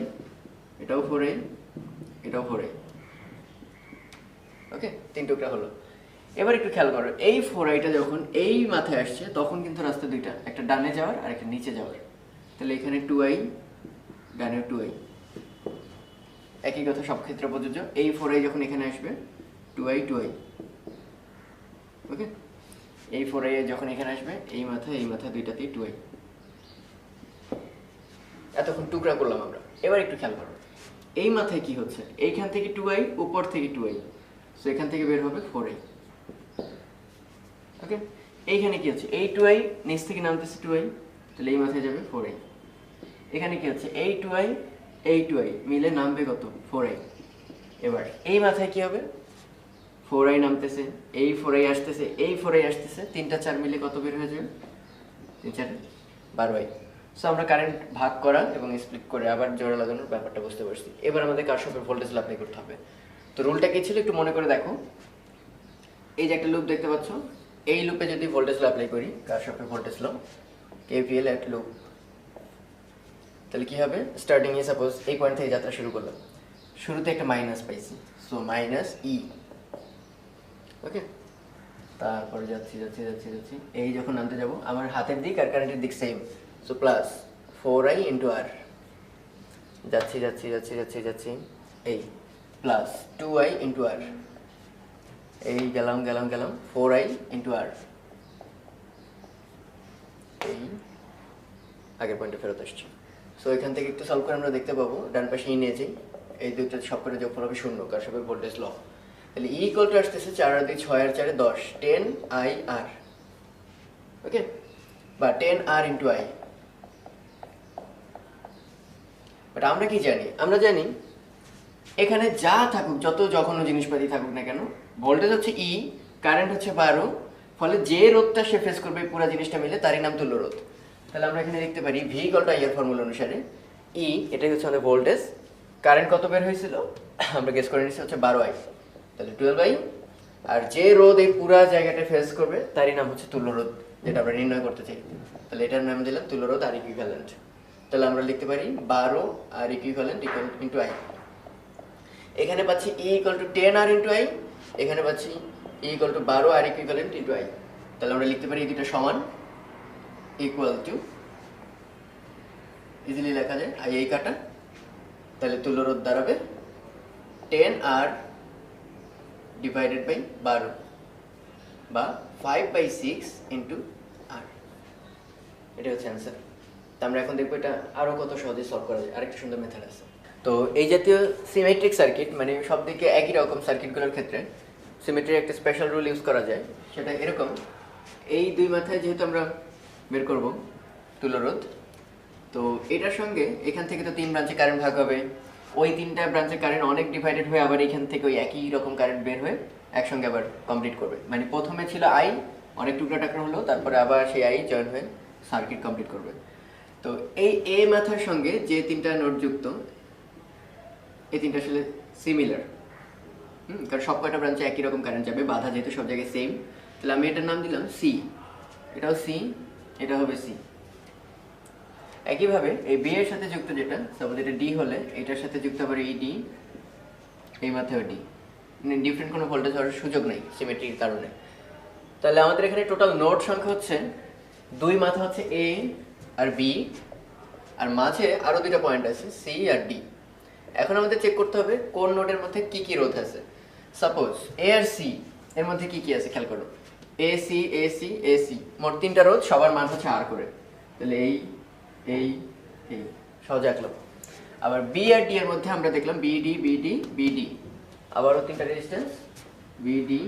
এটাও 4I, এটাও 4I। ওকে, 3 টুকরা হলো। এবার একটু খেয়াল করো, এই 4I-টা যখন এই মাথায় আসছে তখন কিন্তু রাস্তা দুইটা, একটা ডানে যাওয়ার আর একটা নিচে যাওয়ার। তাহলে এখানে 2I, ডানে 2I, একই কথা সব ক্ষেত্রে প্রযোজ্য। এই 4I যখন এখানে আসবে 2I 2I। ওকে, এই 4I যখন এখানে আসবে এই মাথা দুইটাতেই 2I। এতক্ষণ টুকরা করলাম আমরা। এবার একটু খেয়াল করো, এই মাথায় কি হচ্ছে, এইখান থেকে 2I, উপর থেকে 2I, সো এখান থেকে বের হবে 4I। ওকে, এইখানে কি হচ্ছে, এই 2I নিচ থেকে নামতেছে 2I, তাহলে এই মাথায় যাবে 4I। এখানে কি হচ্ছে, এই 2I মিলে নামবে কত, 4I। এবার এই মাথায় কি হবে, 4I নামতেছে, এই 4I আসতেছে, এই 4I আসতেছে, 3টা 4 মিলে কত বের হয়ে যাবে, 3 4 12I। সো আমরা কারেন্ট ভাগ করা এবং স্প্লিট করে আবার জোড়া লাগানোর ব্যাপারটা বুঝতে পারছি। এবার আমাদের কারশফের ভোল্টেজ ল অ্যাপ্লাই করতে হবে। তো রুলটা কি ছিল একটু মনে করে দেখো। এই যে একটা লুপ দেখতে পাচ্ছ, এই লুপে যদি ভোল্টেজ ল অ্যাপ্লাই করি, কারশফের ভোল্টেজ ল, কেভিএল এট লুপ, তাহলে কি হবে? স্টার্টিং এ সাপোজ এই পয়েন্ট থেকে যাত্রা শুরু করলাম, শুরুতে একটা মাইনাস পাইছি, সো মাইনাস ই। ওকে, তারপরে যাচ্ছি যাচ্ছি যাচ্ছি যাচ্ছি, এই যখন নামতে যাব আমার হাতের দিক আর কারেন্টের দিক same, so plus 4i into R, যাচ্ছি যাচ্ছি যাচ্ছি যাচ্ছি যাচ্ছি, এই প্লাস 2i ইন্টু আর, এই গেলাম গেলাম গেলাম 4i ইন্টু আর, এই আগের পয়েন্টে ফেরত আসছি। সো এখান থেকে একটু সলভ করে আমরা দেখতে পাবো ডান পাশে ই নিয়েছি, এই দুইটা সব করে যোগফল হবে 0, কারশফের ভোল্টেজ ল। তাহলে ই ইকুয়াল টু আসতেছে 4 আর 2 6 আর 4 10, 10i আর, ওকে, বা 10r ইন্টু আই। বাট আমরা কি জানি? আমরা জানি এখানে যা থাকুক, যত জঘন্য জিনিসপাতি থাকুক না কেন, ভোল্টেজ হচ্ছে ই, কারেন্ট হচ্ছে 12, ফলে যে রোধটা সে ফেস করবে পুরো জিনিসটা মিলে তারই নাম তুল্য রোধ। তাহলে আমরা এখানে দেখতে পারি ভি ইকুয়াল টু আই এর ফর্মুলা অনুসারে ই, এটাই হচ্ছে আমাদের ভোল্টেজ, কারেন্ট কত বের হয়েছিল আমরা গেস করে নিচ্ছি হচ্ছে 12i, তাহলে 12i, আর যে রোধ এই পুরা জায়গাটা ফেস করবে তারই নাম হচ্ছে তুল্য রোধ, যেটা আমরা নির্ণয় করতে চাই। তাহলে এটার নাম দিলাম তুল্য রোধ আর ইকুইভ্যালেন্ট। তাহলে আমরা লিখতে পারি 12 আর ইকুইভ্যালেন্ট ইন্টু আই। এখানে পাচ্ছি E equal to 10r into I, এখানে পাচ্ছি E equal to 12 R equivalent into I. তাহলে আমরা লিখতে পারি এই দুটো সমান, ইকুয়াল টু, ইজিলি লেখা যায় আই এই কাটা, তাহলে তুল্য রোধ দাঁড়াবে 10r ডিভাইডেড বাই 12 বা 5/6 ইন্টু আর। এটা হচ্ছে অ্যান্সার। তো আমরা এখন দেখবো এটা আরো কত সহজে সলভ করা যায়, আরেকটা সুন্দর মেথড আছে। তো এই জাতীয় সিমেট্রিক সার্কিট, মানে সব দিকে একই রকম সার্কিটগুলোর ক্ষেত্রে সিমেট্রির একটা স্পেশাল রুল ইউজ করা যায়। সেটা এরকম, এই দুই মাথায় যেহেতু আমরা বের করব তুল্য রোধ, তো এটার সঙ্গে এখান থেকে তো 3 ব্রাঞ্চে কারেন্ট ভাগ হবে, ওই 3টা ব্রাঞ্চে কারেন্ট অনেক ডিভাইডেড হয়ে আবার এখান থেকে ওই একই রকম কারেন্ট বের হয়ে একসঙ্গে আবার কমপ্লিট করবে। মানে প্রথমে ছিল আই, অনেক টুকরা টাকরা হলো, তারপরে আবার সেই আই জয়েন হয়ে সার্কিট কমপ্লিট করবে। তো এই এ মাথার সঙ্গে যে 3টা নোড যুক্ত, এই 3টা আসলে সিমিলার, কারণ সব কয়টা ব্রাঞ্চে একই রকম কারেন্ট যাবে, বাধা যেহেতু সব জায়গায় সেম। তাহলে আমি এটার নাম দিলাম সি, এটাও সি, এটা হবে সি। একইভাবে এই বি এর সাথে যুক্ত যেটা, সাপোজ এটা ডি হলে এটার সাথে যুক্ত হবে এই ডি, এই মাথায় ডি, মানে ডিফারেন্ট কোনো ভোল্টেজ হওয়ার সুযোগ নেই সিমেট্রির কারণে। তাহলে আমাদের এখানে টোটাল নোড সংখ্যা হচ্ছে 2 মাথা হচ্ছে এ আর বি, আর মাঝে আরো 2টা পয়েন্ট আছে সি আর ডি। এখন আমাদের চেক করতে হবে কোন নোডের মধ্যে কি কি রোধ আছে। সাপোজ এ আর সি এর মধ্যে কি কি আছে খেয়াল করো, A C A C A C, মোট 3টা রোধ, সবার মান হচ্ছে আর করে। তাহলে এই এই এই সহজ আঁকলাম। আবার বি আর ডি এর মধ্যে আমরা দেখলাম বিডি বিডি বিডি, আবারও 3টা রেজিস্ট্যান্স বিডি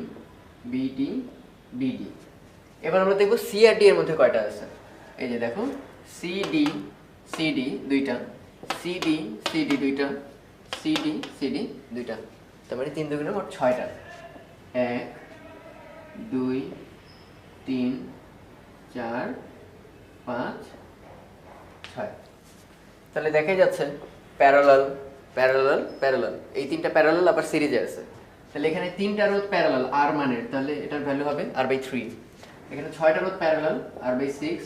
বিডি বিডি। এবার আমরা দেখবো সি আর ডি এর মধ্যে কয়টা আছে। এই যে দেখো সিডি সিডি 2টা, সিডি সিডি 2টা, সিডি সিডি 2টা, তার মানে 3 2 মোট 6টা, 1 2 3 4 5 6। তাহলে দেখাই যাচ্ছে প্যারালাল প্যারালাল প্যারালাল, এই 3টা প্যারালাল আবার সিরিজে আছে। তাহলে এখানে 3টা রোধ প্যারালাল আর মানের, তাহলে এটার ভ্যালু হবে r/3। এখানে 6টা রোধ প্যারালাল r/6,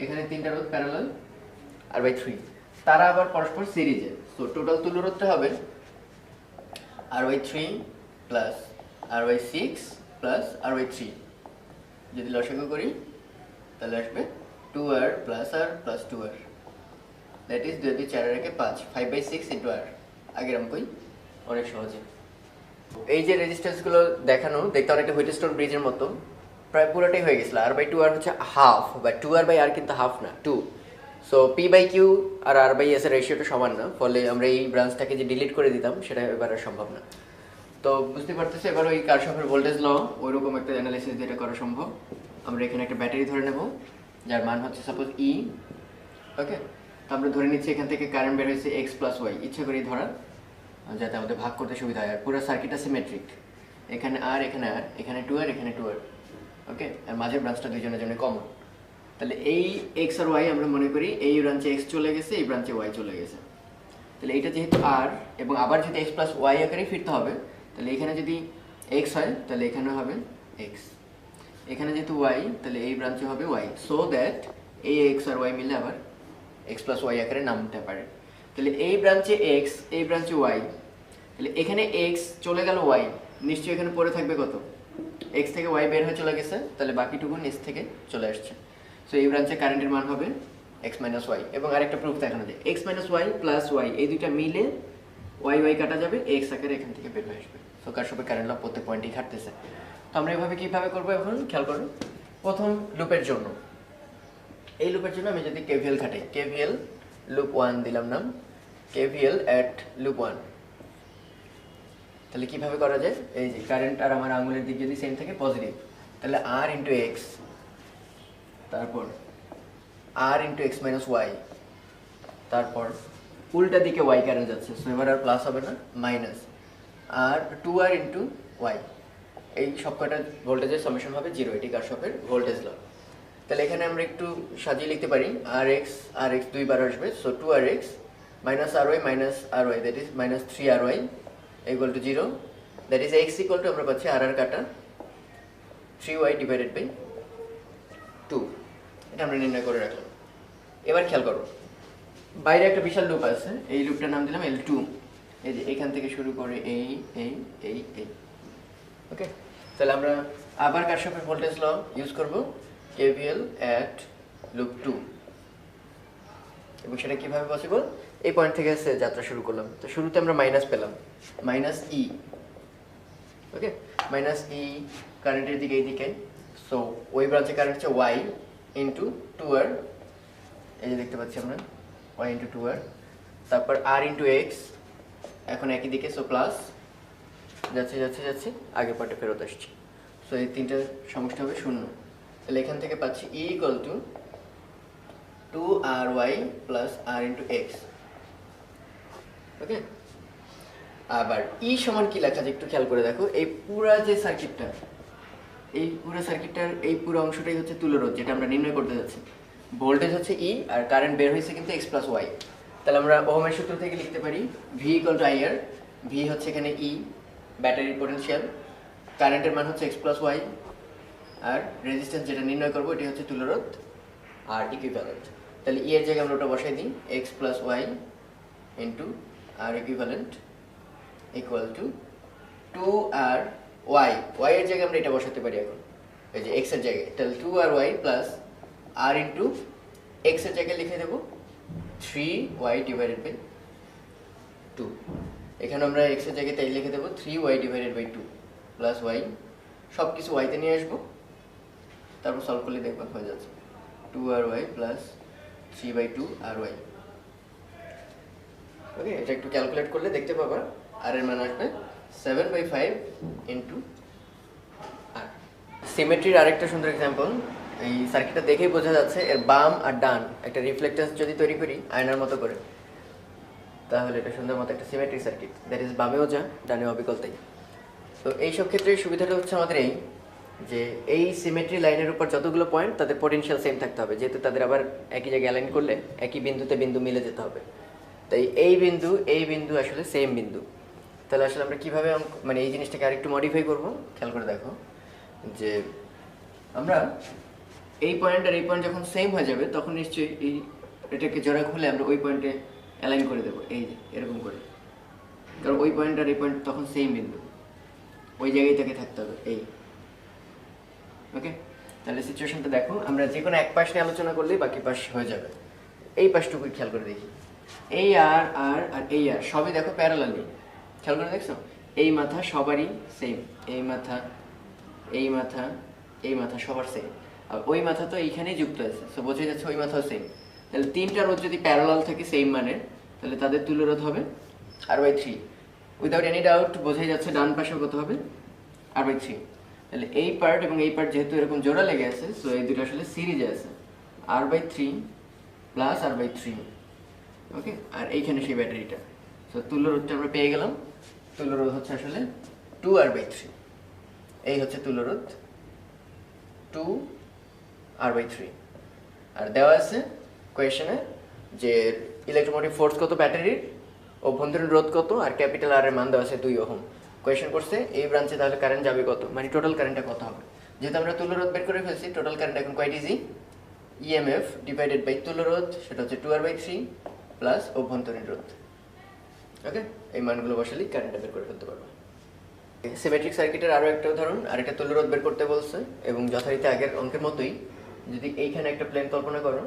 এখানে 3টা রোধ প্যারালাল r/3, তারা আবার পরস্পর সিরিজে। সো টোটাল তুল্য রোধটা হবে r/3 plus r/6 plus r/3। যদি লসাগু করি তাহলে আসবে 2r plus r plus 2r, that is 2 4 রেখে 5, 5/6 ইন্টু r। আগের অঙ্কই অনেক সহজে। এই যে রেজিস্ট্যান্সগুলো দেখানো দেখতে অনেকটা হুইটস্টোন ব্রিজের মতো, প্রায় পুরোটাই হয়ে গেছিল। r/2r হচ্ছে হাফ, বা 2r/r কিন্তু হাফ না, 2। সো p/q আর r/s এর রেশিওটা সমান না, ফলে আমরা এই ব্রাঞ্চটাকে যে ডিলিট করে দিতাম সেটা এবার আর সম্ভব না। তো বুঝতে পারতেছি এবার ওই কারশফের ভোল্টেজ ল, ওইরকম একটা অ্যানালাইসিস দিয়ে এটা করা সম্ভব। আমরা এখানে একটা ব্যাটারি ধরে নেব যার মান হচ্ছে সাপোজ ই, ওকে। তো আমরা ধরে নিচ্ছি এখান থেকে কারেন্ট বের হয়েছে x + y, ইচ্ছা করেই ধরা যাতে আমাদের ভাগ করতে সুবিধা হয়। আর পুরো সার্কিটটা সিমেট্রিক, এখানে আর এখানে আর, এখানে 2r এখানে 2r, ওকে। আর মাঝের ব্রাঞ্চটা দুইজনের জন্য কমন। তাহলে এই x আর y আমরা মনে করি এই ব্রাঞ্চে x চলে গেছে, এই ব্রাঞ্চে y চলে গেছে। তাহলে এইটা যেহেতু r এবং আবার যদি x + y আকারে ফিরতে হবে, তাহলে এখানে যদি x হয় তাহলে এখানে হবে এক্স। এখানে যেহেতু ওয়াই, তাহলে এই ব্রাঞ্চে হবে ওয়াই, সো দ্যাট এই এক্স আর ওয়াই মিলে আবার এক্স প্লাস ওয়াই আকারে নামতে পারে। তাহলে এই ব্রাঞ্চে এক্স, এই ব্রাঞ্চে ওয়াই, তাহলে এখানে এক্স চলে গেল ওয়াই, নিশ্চয়ই এখানে পড়ে থাকবে কত, এক্স থেকে ওয়াই বের হয়ে চলে গেছে, তাহলে বাকিটুকু নিচ থেকে চলে আসছে। সো এই ব্রাঞ্চে কারেন্টের মান হবে এক্স মাইনাস ওয়াই। এবং আরেকটা প্রুফ দেখানো যায়, x minus y plus y এই দুইটা মিলে ওয়াই ওয়াই কাটা যাবে, এক্স আকারে এখান থেকে বের হয়ে আসবে। সো কারশফের কারেন্ট ল প্রত্যেক পয়েন্টেই খাটতেছে। তো আমরা এভাবে কীভাবে করবো এখন খেয়াল করো। প্রথম লুপের জন্য, এই লুপের জন্য আমি যদি কেভিএল খাটাই, কেভিএল লুপ 1 দিলাম নাম, কেভিএল অ্যাট লুপ 1, তাহলে কীভাবে করা যায়, এই যে কারেন্ট আর আমার আঙুলের দিক যদি সেম থাকে পজিটিভ, তাহলে আর ইন্টু এক্স, তারপর আর ইন্টু এক্স মাইনাস ওয়াই, তারপর উল্টা দিকে ওয়াই কারেন্ট যাচ্ছে, সো এবার আর প্লাস হবে না, মাইনাস আর 2r ইন্টু ওয়াই, এই সবকটা ভোল্টেজের সামেশন হবে 0, এটি কারশফের ভোল্টেজ ল। তাহলে এখানে আমরা একটু সাজিয়ে লিখতে পারি, আর এক্স দুইবার আসবে, so 2rx minus r y that is minus 3ry equal to 0, that is x equal to আমরা পাচ্ছি আর কাটা 3y ডিভাইডেড বাই 2, এটা আমরা নির্ণয় করে রাখলাম। এবার খেয়াল করো, বাইরে একটা বিশাল লুপ আছে, এই লুপটার নাম দিলাম L2, এই যে এখান থেকে শুরু করে এই ওকে। তাহলে আমরা আবার কারশফের ভোল্টেজ ল ইউজ করব, KVL অ্যাট লুপ 2, এবং সেটা কিভাবে পসিবল, এই পয়েন্ট থেকে যাত্রা শুরু করলাম। তো শুরুতে আমরা মাইনাস পেলাম, মাইনাস ই, ওকে, মাইনাস ই কারেন্টের দিকে এইদিকে, সো ওই ব্রাঞ্চে কারেন্ট হচ্ছে ওয়াই ইন্টু 2r, এই যে দেখতে পাচ্ছি আমরা ওয়াই ইন্টু 2r, তারপর আর ইন্টু এক্স, এখন একই দিকে, সো প্লাস যাচ্ছে আগের পার্টে ফেরত আসছে, সো এই তিনটার সমষ্টি হবে 0। তাহলে এখান থেকে পাচ্ছি E equal to 2ry plus R into x, okay. আবার ই সমান কি লেখা যায় একটু খেয়াল করে দেখো, এই পুরা যে সার্কিটটা, এই পুরো সার্কিটটার এই পুরো অংশটাই হচ্ছে তুল্যরোধ, যেটা আমরা নির্ণয় করতে যাচ্ছি। ভোল্টেজ হচ্ছে ই আর কারেন্ট বের হয়েছে কিন্তু এক্স প্লাস ওয়াই। তাহলে আমরা ওহমের সূত্র থেকে লিখতে পারি V equal to IR, V হচ্ছে এখানে ই ব্যাটারির পোটেনশিয়াল, কারেন্টের মান হচ্ছে এক্স প্লাস ওয়াই, আর রেজিস্ট্যান্স যেটা নির্ণয় করবো এটি হচ্ছে তুল্যরোধ আর ইকুইভ্যালেন্ট। তাহলে ই এর জায়গায় আমরা ওটা বসাই দিই, x plus y into R equivalent equal to 2r y, y এর জায়গায় আমরা এটা বসাতে পারি এখন, এই যে এক্স এর জায়গায়, তাহলে 2ry plus R into x এর জায়গায় লিখে দেবো 3y ডিভাইডেড বাই 2, এখানে আমরা এক্স এর জায়গায় তাই লিখে দেবো 3y divided by 2 plus Y, সব কিছু ওয়াইতে নিয়ে আসবো, তারপর সলভ করলে দেখবো হয়ে যাচ্ছে 2ry প্লাস 3/2ry, ওকে। এটা একটু ক্যালকুলেট করলে দেখতে পাবা আর এর মান আসবে 7/5 ইন্টু আর। সিমেট্রির আরেকটা সুন্দর এক্সাম্পল, এই সার্কিটটা দেখেই বোঝা যাচ্ছে এর বাম আর ডান একটা রিফ্লেক্টেন্স যদি তৈরি করি আয়নার মতো করে, তাহলে এটা সুন্দর মতো একটা সিমেট্রিক সার্কিট, দ্যাট ইজ বামেও যা ডানেও অবিকল তাই। তো এইসব ক্ষেত্রে সুবিধাটা হচ্ছে আমাদের এই যে এই সিমেট্রি লাইনের উপর যতগুলো পয়েন্ট তাদের পোটেনশিয়াল সেম থাকতে হবে, যেহেতু তাদের আবার একই জায়গায় অ্যালাইন করলে একই বিন্দুতে বিন্দু মিলে যেতে হবে, তাই এই বিন্দু আসলে সেম বিন্দু। তাহলে আসলে আমরা কীভাবে মানে এই জিনিসটাকে আরেকটু মডিফাই করবো, খেয়াল করে দেখো যে আমরা এই পয়েন্ট আর এই পয়েন্ট যখন সেম হয়ে যাবে তখন নিশ্চয়ই এই এটাকে জোড়া খুলে আমরা ওই পয়েন্টে অ্যালাইন করে দেবো, এই যে এরকম করে, কারণ ওই পয়েন্ট আর এই পয়েন্ট তখন সেম বিন্দু, ওই জায়গায় তাকে থাকতে হবে এই, ওকে। তাহলে সিচুয়েশনটা দেখো, আমরা যে কোনো এক পাশ নিয়ে আলোচনা করলেই বাকি পাশ হয়ে যাবে। এই পাশটুকু খেয়াল করে দেখি, এই আর এই আর সবই দেখো প্যারালালি, খেয়াল করে দেখছো, এই মাথা সবারই সেম, এই মাথা সবার সেম, আর ওই মাথা তো এইখানেই যুক্ত আছে, সো বোঝা যাচ্ছে ওই মাথাও সেম। তাহলে তিনটা রোধ যদি প্যারালাল থাকে সেম মানের, তাহলে তাদের তুল্যরোধ হবে R/3, উইদাউট এনি ডাউট বোঝাই যাচ্ছে ডান পাশেও কত হবে R/3। তাহলে এই পার্ট এবং এই পার্ট যেহেতু এরকম জোড়া লেগে আছে, সো এই দুটো আসলে সিরিজে আছে, R/3 প্লাস R/3, ওকে। আর এইখানে সেই ব্যাটারিটা, সো তুল্যরোধটা আমরা পেয়ে গেলাম, তুল্যরোধ হচ্ছে আসলে 2R/3, এই হচ্ছে তুল্যরোধ 2R/3। আর দেওয়া আছে কোয়েশনে যে ইলেকট্রোমোটিভ ফোর্স কত ব্যাটারির, অভ্যন্তরীণ রোধ কত, আর ক্যাপিটাল আর এর মান দেওয়া আছে 2 ওহম। কোয়েশন করছে এই ব্রাঞ্চে তাহলে কারেন্ট যাবে কত, মানে টোটাল কারেন্টটা কত হবে। যেহেতু আমরা তুল্য রোধ বের করে ফেলছি, টোটাল কারেন্ট এখন quite easy, EMF divided by তুল্য রোধ, সেটা হচ্ছে 2R/3 প্লাস অভ্যন্তরীণ রোধ। ওকে, এই মানগুলো বসালেই কারেন্টটা বের করে ফেলতে পারবো। সিমেট্রিক সার্কিটের আরও একটা উদাহরণ, আরেকটা তুল্য রোধ বের করতে বলছে, এবং যথারীতি আগের অঙ্কের মতোই যদি এইখানে একটা প্লেন কল্পনা করো,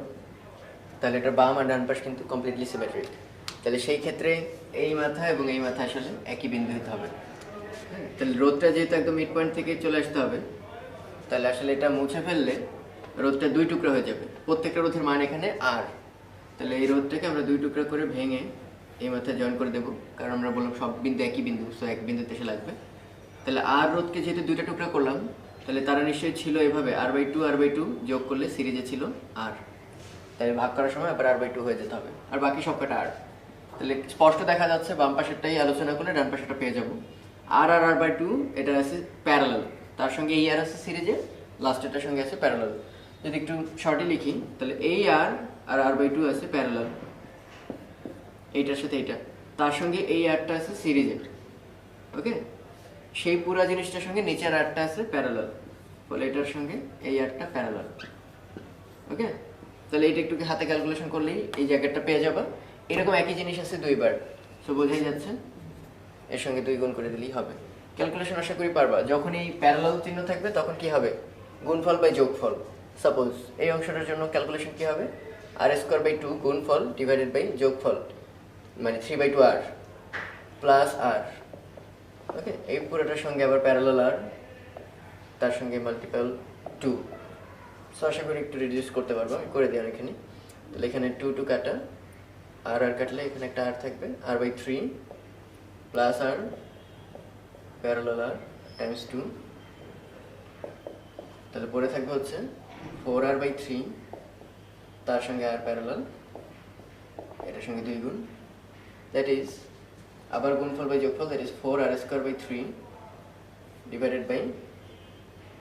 তাহলে এটা বাম আর ডান পাশ কিন্তু কমপ্লিটলি সিমেট্রিক। তাহলে সেই ক্ষেত্রে এই মাথা এবং এই মাথা আসলে একই বিন্দু হতে হবে। তাহলে রোধটা যেহেতু একদম মিড পয়েন্ট থেকে চলে আসতে হবে, তাহলে আসলে এটা মুছে ফেললে রোধটা দুই টুকরা হয়ে যাবে। প্রত্যেকটা রোধের মান এখানে আর, তাহলে এই রোধটাকে আমরা দুই টুকরা করে ভেঙে এই মাথায় জয়েন করে দেবো, কারণ আমরা বললাম সব বিন্দু একই বিন্দু, সো এক বিন্দুতে এসে লাগবে। তাহলে আর রোধকে যেহেতু দুইটা টুকরা করলাম, তাহলে তারা নিশ্চয়ই ছিল এভাবে R/2 যোগ করলে সিরিজে ছিল আর, তাই ভাগ করার সময় আবার R/2 হয়ে যেতে হবে, আর বাকি সব কটা আর। তাহলে স্পষ্ট দেখা যাচ্ছে বাম পাশেরটাই আলোচনা করলে ডান পাশেরটা পেয়ে যাবো। R/2 এটা আছে প্যারালাল, তার সঙ্গে এই আর আছে সিরিজে, লাস্টেরটার সঙ্গে আছে প্যারালাল। যদি একটু শর্টে লিখি, তাহলে এই আর R/2 আছে প্যারালাল, এইটার সাথে এইটা, তার সঙ্গে এই আরটা আছে সিরিজে। ওকে, সেই পুরো জিনিসটার সঙ্গে নিচের আরটা আছে প্যারালাল, বলে এটার সঙ্গে এই আরটা প্যারালাল। ওকে, তাহলে এইটা একটু হাতে ক্যালকুলেশন করলেই এই জায়গাটা পেয়ে যাবে। এরকম একই জিনিস আছে দুইবার, সো বোঝাই যাচ্ছে এর সঙ্গে 2 গুণ করে দিলেই হবে। ক্যালকুলেশন আশা করি পারবা। যখন এই প্যারালাল চিহ্ন থাকবে তখন কি হবে, গুণফল বাই যোগফল। সাপোজ এই অংশটার জন্য ক্যালকুলেশন কি হবে, R²/2 গুণফল ডিভাইডেড বাই যোগফল, মানে 3/2R প্লাস আর। ওকে, এই পুরোটার সঙ্গে আবার প্যারালাল আর, তার সঙ্গে মাল্টিপল 2। সো আশা করি একটু রিডিউস করতে পারবো, আমি করে দিই আর এখানে। তাহলে এখানে 2 কাটা, আর কাটলে এখানে একটা আর থাকবে, R/3 plus are parallel R Times 2। তাহলে পরে থাকবে হচ্ছে 4R/3 তার সঙ্গে আর প্যারালাল, এটার সঙ্গে 2 গুণ, দ্যাট ইজ আবার গুণফল বাই যোগফল, that is 4R²/3 divided by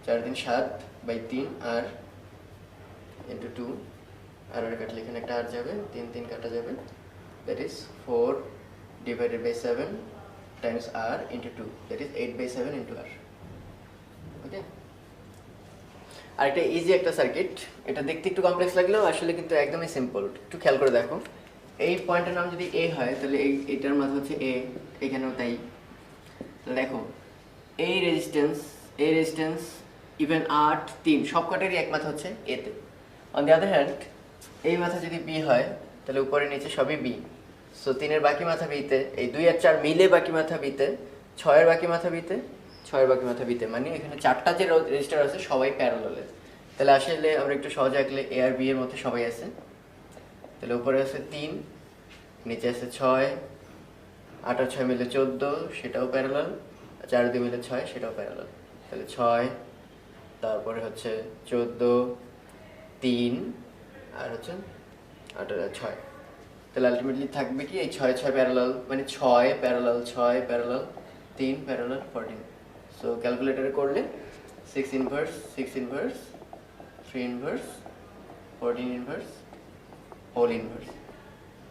4×3=7/3 R into 2। R কাটলে এখানে একটা আর যাবে, 3 কাটা যাবে, that is 4 divided by 7 times R into 2, that is 8/7 into R. Okay, আর এটা ইজি একটা সার্কিট, এটা দেখতে একটু কমপ্লেক্স লাগলেও আসলে কিন্তু একদমই সিম্পল। একটু খেয়াল করে দেখো, এই পয়েন্টের নাম যদি এ হয়, তাহলে এইটার মাথা হচ্ছে এ, এখানেও তাই। তাহলে দেখো এই রেজিস্ট্যান্স ইভেন 8, 3 সব কটারই এক মাথা হচ্ছে এতে। অন দি আদার হ্যান্ড এই মাথা যদি বি হয়, তাহলে উপরে নিচে সবই বি, সো 3-এর বাকি মাথা বিতে, এই 2 আর 4 মিলে বাকি মাথা বিতে, 6-এর বাকি মাথা বিতে, 6-এর বাকি মাথা বিতে, মানে এখানে 4টা যে রেজিস্টার আছে সবাই প্যারালালে। তাহলে আসলে আমরা একটু সহজে আঁকলে এ আর বি এর মধ্যে সবাই আছে। তাহলে উপরে আছে 3, নিচে আছে 6, 8 আর 6 মিলে 14, সেটাও প্যারালাল, 4 আর 2 মিলে 6, সেটাও প্যারালাল। তাহলে 6, তারপরে হচ্ছে 14, 3 আর হচ্ছে 8 আর 6। তাহলে আলটিমেটলি থাকবে কি, এই 6 প্যারালাল, মানে 6 প্যারালাল 6 প্যারালাল 3 প্যারালাল 14। সো ক্যালকুলেটরে করলে 6 inverse 6 inverse 3 inverse 14 inverse whole inverse.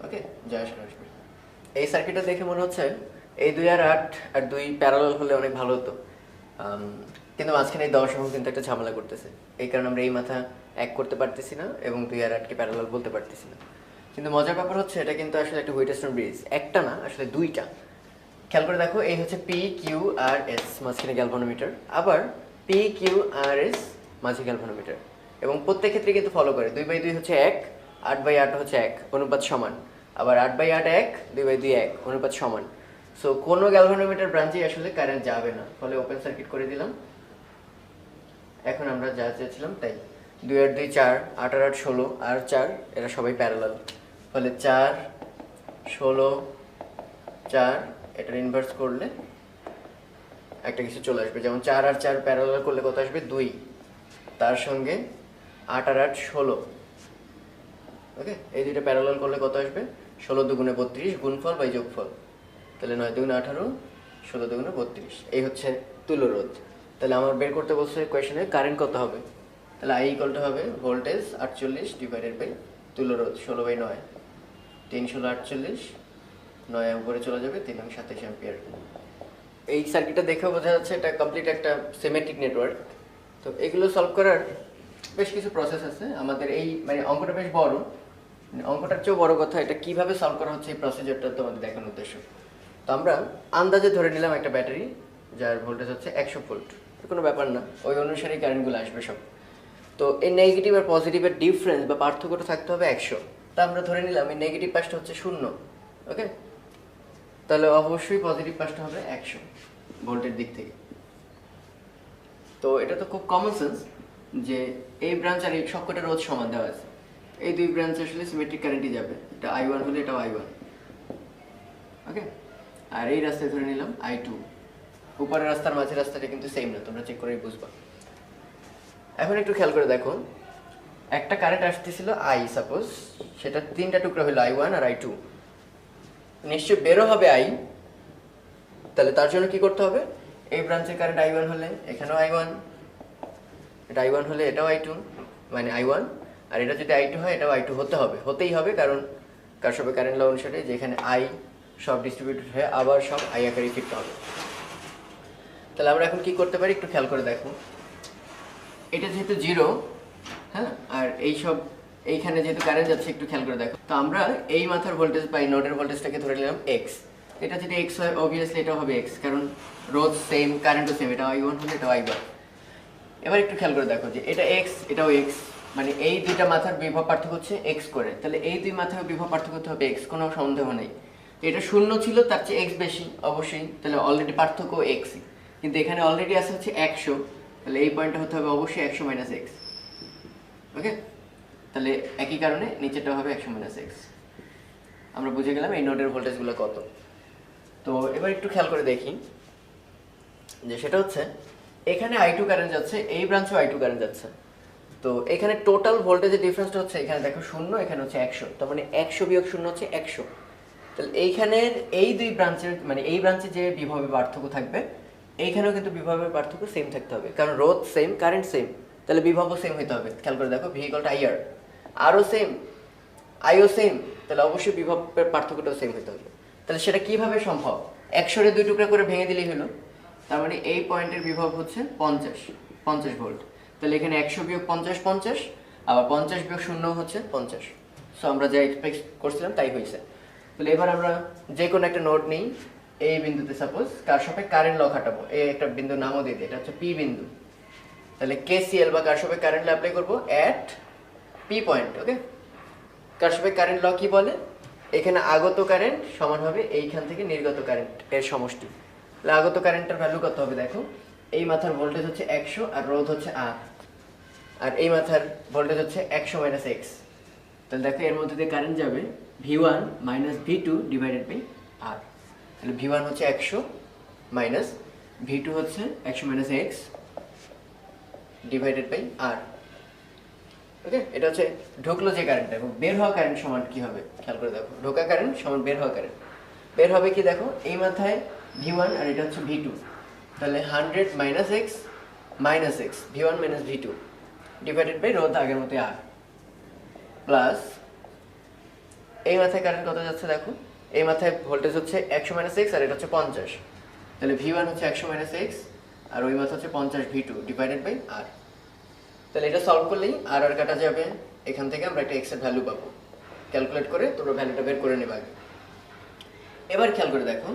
Okay, যা আসবে। এই সার্কিটটা দেখে মনে হচ্ছে এই 2 আর 8 আর 2 প্যারালাল হলে অনেক ভালো হতো, কিন্তু মাঝখানে এই 10 কিন্তু একটা ঝামেলা করতেছে। এই কারণে আমরা এই মাথা এক করতে পারতেছি না এবং 2 আর 8কে প্যারালাল বলতে পারতেছি না। কিন্তু মজার ব্যাপার হচ্ছে এটা কিন্তু আসলে একটা হুইটস্টোন ব্রিজ, একটা না আসলে 2টা। খেয়াল করে দেখো, এই হচ্ছে PQRS মাঝখানে গ্যালভানোমিটার, আবার PQRS মাঝে গ্যালভানোমিটার, এবং প্রত্যেক ক্ষেত্রে কিন্তু ফলো করে 2/2 হচ্ছে 1, 8/8 হচ্ছে 1, অনুপাত সমান, আবার 8/8 1, 2/2 1, অনুপাত সমান। সো কোনো গ্যালভানোমিটার ব্রাঞ্চে আসলে কারেন্ট যাবে না, ফলে ওপেন সার্কিট করে দিলাম। এখন আমরা যা চেয়েছিলাম তাই, 2 আর 2 4, 8 আর 8 16, আর 4 এরা সবাই প্যারালাল, ফলে 4 16 4, এটার ইনভার্স করলে একটা কিছু চলে আসবে, যেমন 4 আর 4 প্যারালাল করলে কত আসবে 2, তার সঙ্গে 8 আর 8 16। ওকে, এই দুইটা প্যারালাল করলে কত আসবে, 16 দুগুণে 32 গুণফল বাই যোগফল, তাহলে 9 দুগুণে 18, 16 দুগুণে 32। এই হচ্ছে তুল্য রোধ। তাহলে আমার বের করতে বলছে কোয়েশনে কারেন্ট কত হবে, তাহলে I ইকুয়াল হবে ভোল্টেজ 48 ডিভাইডেড বাই তুল্য রোধ 16/9, 3 16 48, 9 উপরে চলে যাবে, 3 এবং 27 অ্যাম্পিয়ার। এই সার্কিটটা দেখেও বোঝা যাচ্ছে এটা কমপ্লিট একটা সিমেট্রিক নেটওয়ার্ক, তো এগুলো সলভ করার বেশ কিছু প্রসেস আছে আমাদের। এই মানে অঙ্কটা বেশ বড়, মানে অঙ্কটার চেয়েও বড় কথা এটা কিভাবে সলভ করা হচ্ছে এই প্রসিজারটা তোমাদের দেখানোর উদ্দেশ্য। তো আমরা আন্দাজে ধরে নিলাম একটা ব্যাটারি যার ভোল্টেজ হচ্ছে 100 ভোল্ট, কোনো ব্যাপার না, ওই অনুসারেই কারেন্টগুলো আসবে সব। তো এই নেগেটিভ আর পজিটিভের ডিফারেন্স বা পার্থক্যটা থাকতে হবে 100। তা আমরা ধরে নিলাম এই নেগেটিভ পাশটা হচ্ছে 0, ওকে? তাহলে অবশ্যই পজিটিভ পাশটা হবে 100 ভোল্টের দিক থেকে। তো এটা তো খুব কমন সেন্স যে এই ব্রাঞ্চ আর এই সবকটা রোধ সমান দেওয়া আছে, এই দুই ব্রাঞ্চ আসলে সিমেট্রিক কারেন্টই যাবে, এটা I1 হলে এটাও I1, ওকে? আর এই রাস্তায় ধরে নিলাম I2, উপরের রাস্তার মাঝের রাস্তাটা কিন্তু সেম না, তোমরা চেক করেই বুঝবা। এখন একটু খেয়াল করে দেখো, একটা কারেন্ট আসতেছিল I সাপোজ, সেটা তিনটা টুকরা হলো I1 আর I2, নিশ্চয়ই বেরো হবে I, তাহলে তার জন্য কি করতে হবে, এই ব্রাঞ্চের কারেন্ট I1 হলে এখানেও I1, এটা I1 হলে এটাও I2 মানে I1, আর এটা যদি I2 হয় এটাও I2 হতেই হবে, কারণ কারশফের কারেন্ট ল অনুসারে যেখানে I সব ডিস্ট্রিবিউটেড হয়ে আবার সব I আকারে ফিরতে হবে। তাহলে আমরা এখন কি করতে পারি একটু খেয়াল করে দেখো, এটা যেহেতু 0, হ্যাঁ, আর এই সব এইখানে যেহেতু কারেন্ট যাচ্ছে একটু খেয়াল করে দেখো, তো আমরা এই মাথার ভোল্টেজ বা এই নোডের ভোল্টেজটাকে ধরে নিলাম x। এটা যদি x হয় অবভিয়াসলি এটাও হবে x, কারণ রোধ সেম, কারেন্টও সেম, এটা I1 হলে এটাও I1। এবার একটু খেয়াল করে দেখো যে এটা x এটাও x, মানে এই দুইটা মাথার বিভব পার্থক্য হচ্ছে x করে, তাহলে এই দুই মাথার বিভব পার্থক্য হতে হবে x, কোনো সন্দেহ নেই। এটা 0 ছিল, তার চেয়ে x বেশি অবশ্যই, তাহলে অলরেডি পার্থক্য x, কিন্তু এখানে অলরেডি আছে হচ্ছে 100, তাহলে এই পয়েন্টটা হতে হবে অবশ্যই 100 - x, ওকে? তাহলে একই কারণে নিচেটা হবে 100 - x। আমরা বুঝে গেলাম এই নোডের ভোল্টেজগুলো কত। তো এবার একটু খেয়াল করে দেখি যে সেটা হচ্ছে এখানে I2 কারেন্ট যাচ্ছে, এই ব্রাঞ্চেও I2 কারেন্ট যাচ্ছে, তো এখানে টোটাল ভোল্টেজের ডিফারেন্সটা হচ্ছে এখানে দেখো 0, এখানে হচ্ছে 100, তার মানে 100 বিয়োগ 0 হচ্ছে 100। তাহলে এইখানের এই দুই ব্রাঞ্চের মানে এই ব্রাঞ্চে যে বিভবের পার্থক্য থাকবে এইখানেও কিন্তু বিভবের পার্থক্য সেম থাকতে হবে, কারণ রোধ সেম, কারেন্ট সেম, তাহলে বিভবও সেম হতে হবে। খেয়াল করে দেখো V = IR, আরও সেম, আইও সেম, তাহলে অবশ্যই বিভবের পার্থক্যটাও সেম হতে হবে। তাহলে সেটা কিভাবে সম্ভব, 100-এর দুই টুকরা করে ভেঙে দিলেই হলো, তার মানে এই পয়েন্টের বিভব হচ্ছে 50 ভোল্ট, তাহলে এখানে 100 বিয়োগ 50 50, আবার 50 বিয়োগ 0 হচ্ছে 50। সো আমরা যা এক্সপেক্ট করছিলাম তাই হয়েছে। তাহলে এবার আমরা যে কোনো একটা নোড নিই, এই বিন্দুতে সাপোজ কারশফের কারেন্ট ল খাটাবো, এই একটা বিন্দু নামও দিয়ে দিই, এটা হচ্ছে P বিন্দু। তাহলে KCL বা কারশফের কারেন্ট ল অ্যাপ্লাই করবো অ্যাট P পয়েন্ট, ওকে? কারশফের কারেন্ট ল কি বলে, এখানে আগত কারেন্ট সমান হবে এইখান থেকে নির্গত কারেন্ট এর সমষ্টি। তাহলে আগত কারেন্টের ভ্যালু কত হবে দেখো, এই মাথার ভোল্টেজ হচ্ছে 100 আর রোধ হচ্ছে R, আর এই মাথার ভোল্টেজ হচ্ছে 100 - x। তাহলে দেখো এর মধ্যে দিয়ে কারেন্ট যাবে V1 - V2 divided by R। তাহলে V1 হচ্ছে 100 মাইনাস V2 হচ্ছে 100 - x ডিভাইডেড বাই R, ওকে? এটা হচ্ছে ঢুকলো যে কারেন্ট, এবং বের হওয়া কারেন্ট সমান কি হবে খেয়াল করে দেখো, ঢোকা কারেন্ট সমান বের হওয়া কারেন্ট। বের হবে কি দেখো, এই মাথায় V1 আর এটা হচ্ছে V2, তাহলে 100 - x V1 - V2 divided by রোধ আগের মতো R, প্লাস এই মাথায় কারেন্ট কত যাচ্ছে দেখো, এই মাথায় ভোল্টেজ হচ্ছে 100 - x আর এটা হচ্ছে 50, তাহলে V1 হচ্ছে 100 - x আর ওই মাথা হচ্ছে 50 V2 ডিভাইডেড বাই R। তাহলে এটা সলভ করলেই আর আর কাটা যাবে, এখান থেকে আমরা একটা x এর ভ্যালু পাবো, ক্যালকুলেট করে তোমরা ভ্যালুটা বের করে নেবে আগে। এবার খেয়াল করে দেখো,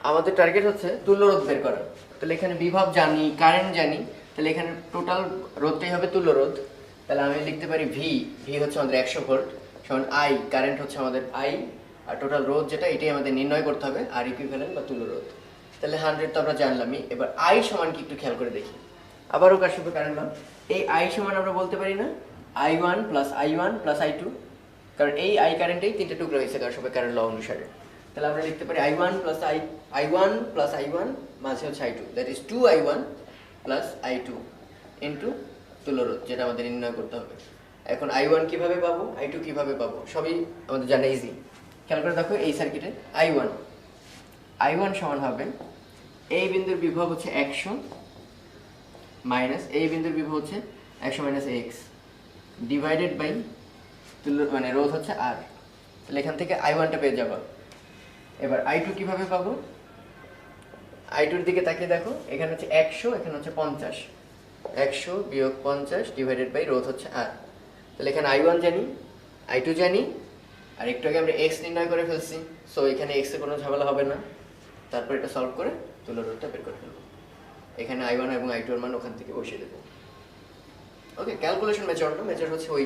আমাদের টার্গেট হচ্ছে তুল্য রোধ বের করা। তাহলে এখানে বিভব জানি, কারেন্ট জানি, তাহলে এখানে টোটাল রোধটাই হবে তুল্য রোধ। তাহলে আমি লিখতে পারি V হচ্ছে আমাদের 100 ভোল্ট সমান I, কারেন্ট হচ্ছে আমাদের I, আর টোটাল রোধ যেটা এটাই আমাদের নির্ণয় করতে হবে, আর ইকুইভ্যালেন্ট বা তুল্য রোধ। তাহলে 100 তো আমরা জানলামই, এবার I সমান কি একটু খেয়াল করে দেখি, আবারও কারশফের কারেন্ট ল, এই I সমান আমরা বলতে পারি না I1 + I1 + I2, কারণ এই I কারেন্টেই তিনটে টুকরো হয়েছে কারশফের কারেন্ট ল অনুসারে। তাহলে আমরা লিখতে পারি I1 + I1 মাঝে হচ্ছে I2, that is 2I1 + I2 into তুল্য রোধ, যেটা আমাদের নির্ণয় করতে হবে। এখন I1 কিভাবে পাবো, I2 কিভাবে পাবো, সবই আমাদের জানা ইজি। খেয়াল করে দেখো এই সার্কিটে I1 সমান হবে এই বিন্দুর বিভব হচ্ছে 100 মাইনাস এই বিন্দুর বিভব হচ্ছে 100 - x ডিভাইডেড বাই তুল্য মানে রোধ হচ্ছে R। তাহলে এখান থেকে I1টা পেয়ে যাবো। এবার I2 কিভাবে পাবো, I2 এর দিকে তাকিয়ে দেখো, এখানে হচ্ছে 100, এখানে হচ্ছে 50, 100 বিয়োগ 50 ডিভাইডেড বাই রোধ হচ্ছে আর। তাহলে এখানে I1 জানি, I2 জানি, আর একটু আগে আমরা x নির্ণয় করে ফেলছি, সো এখানে x এর কোনো ঝামেলা হবে না। তারপর এটা সলভ করে তুল্য রোধটা বের করে ফেলবো। এখানে I1 এবং I2 এর মান ওখান থেকে বসিয়ে দেবো। ওকে, ক্যালকুলেশন মেজার হচ্ছে ওই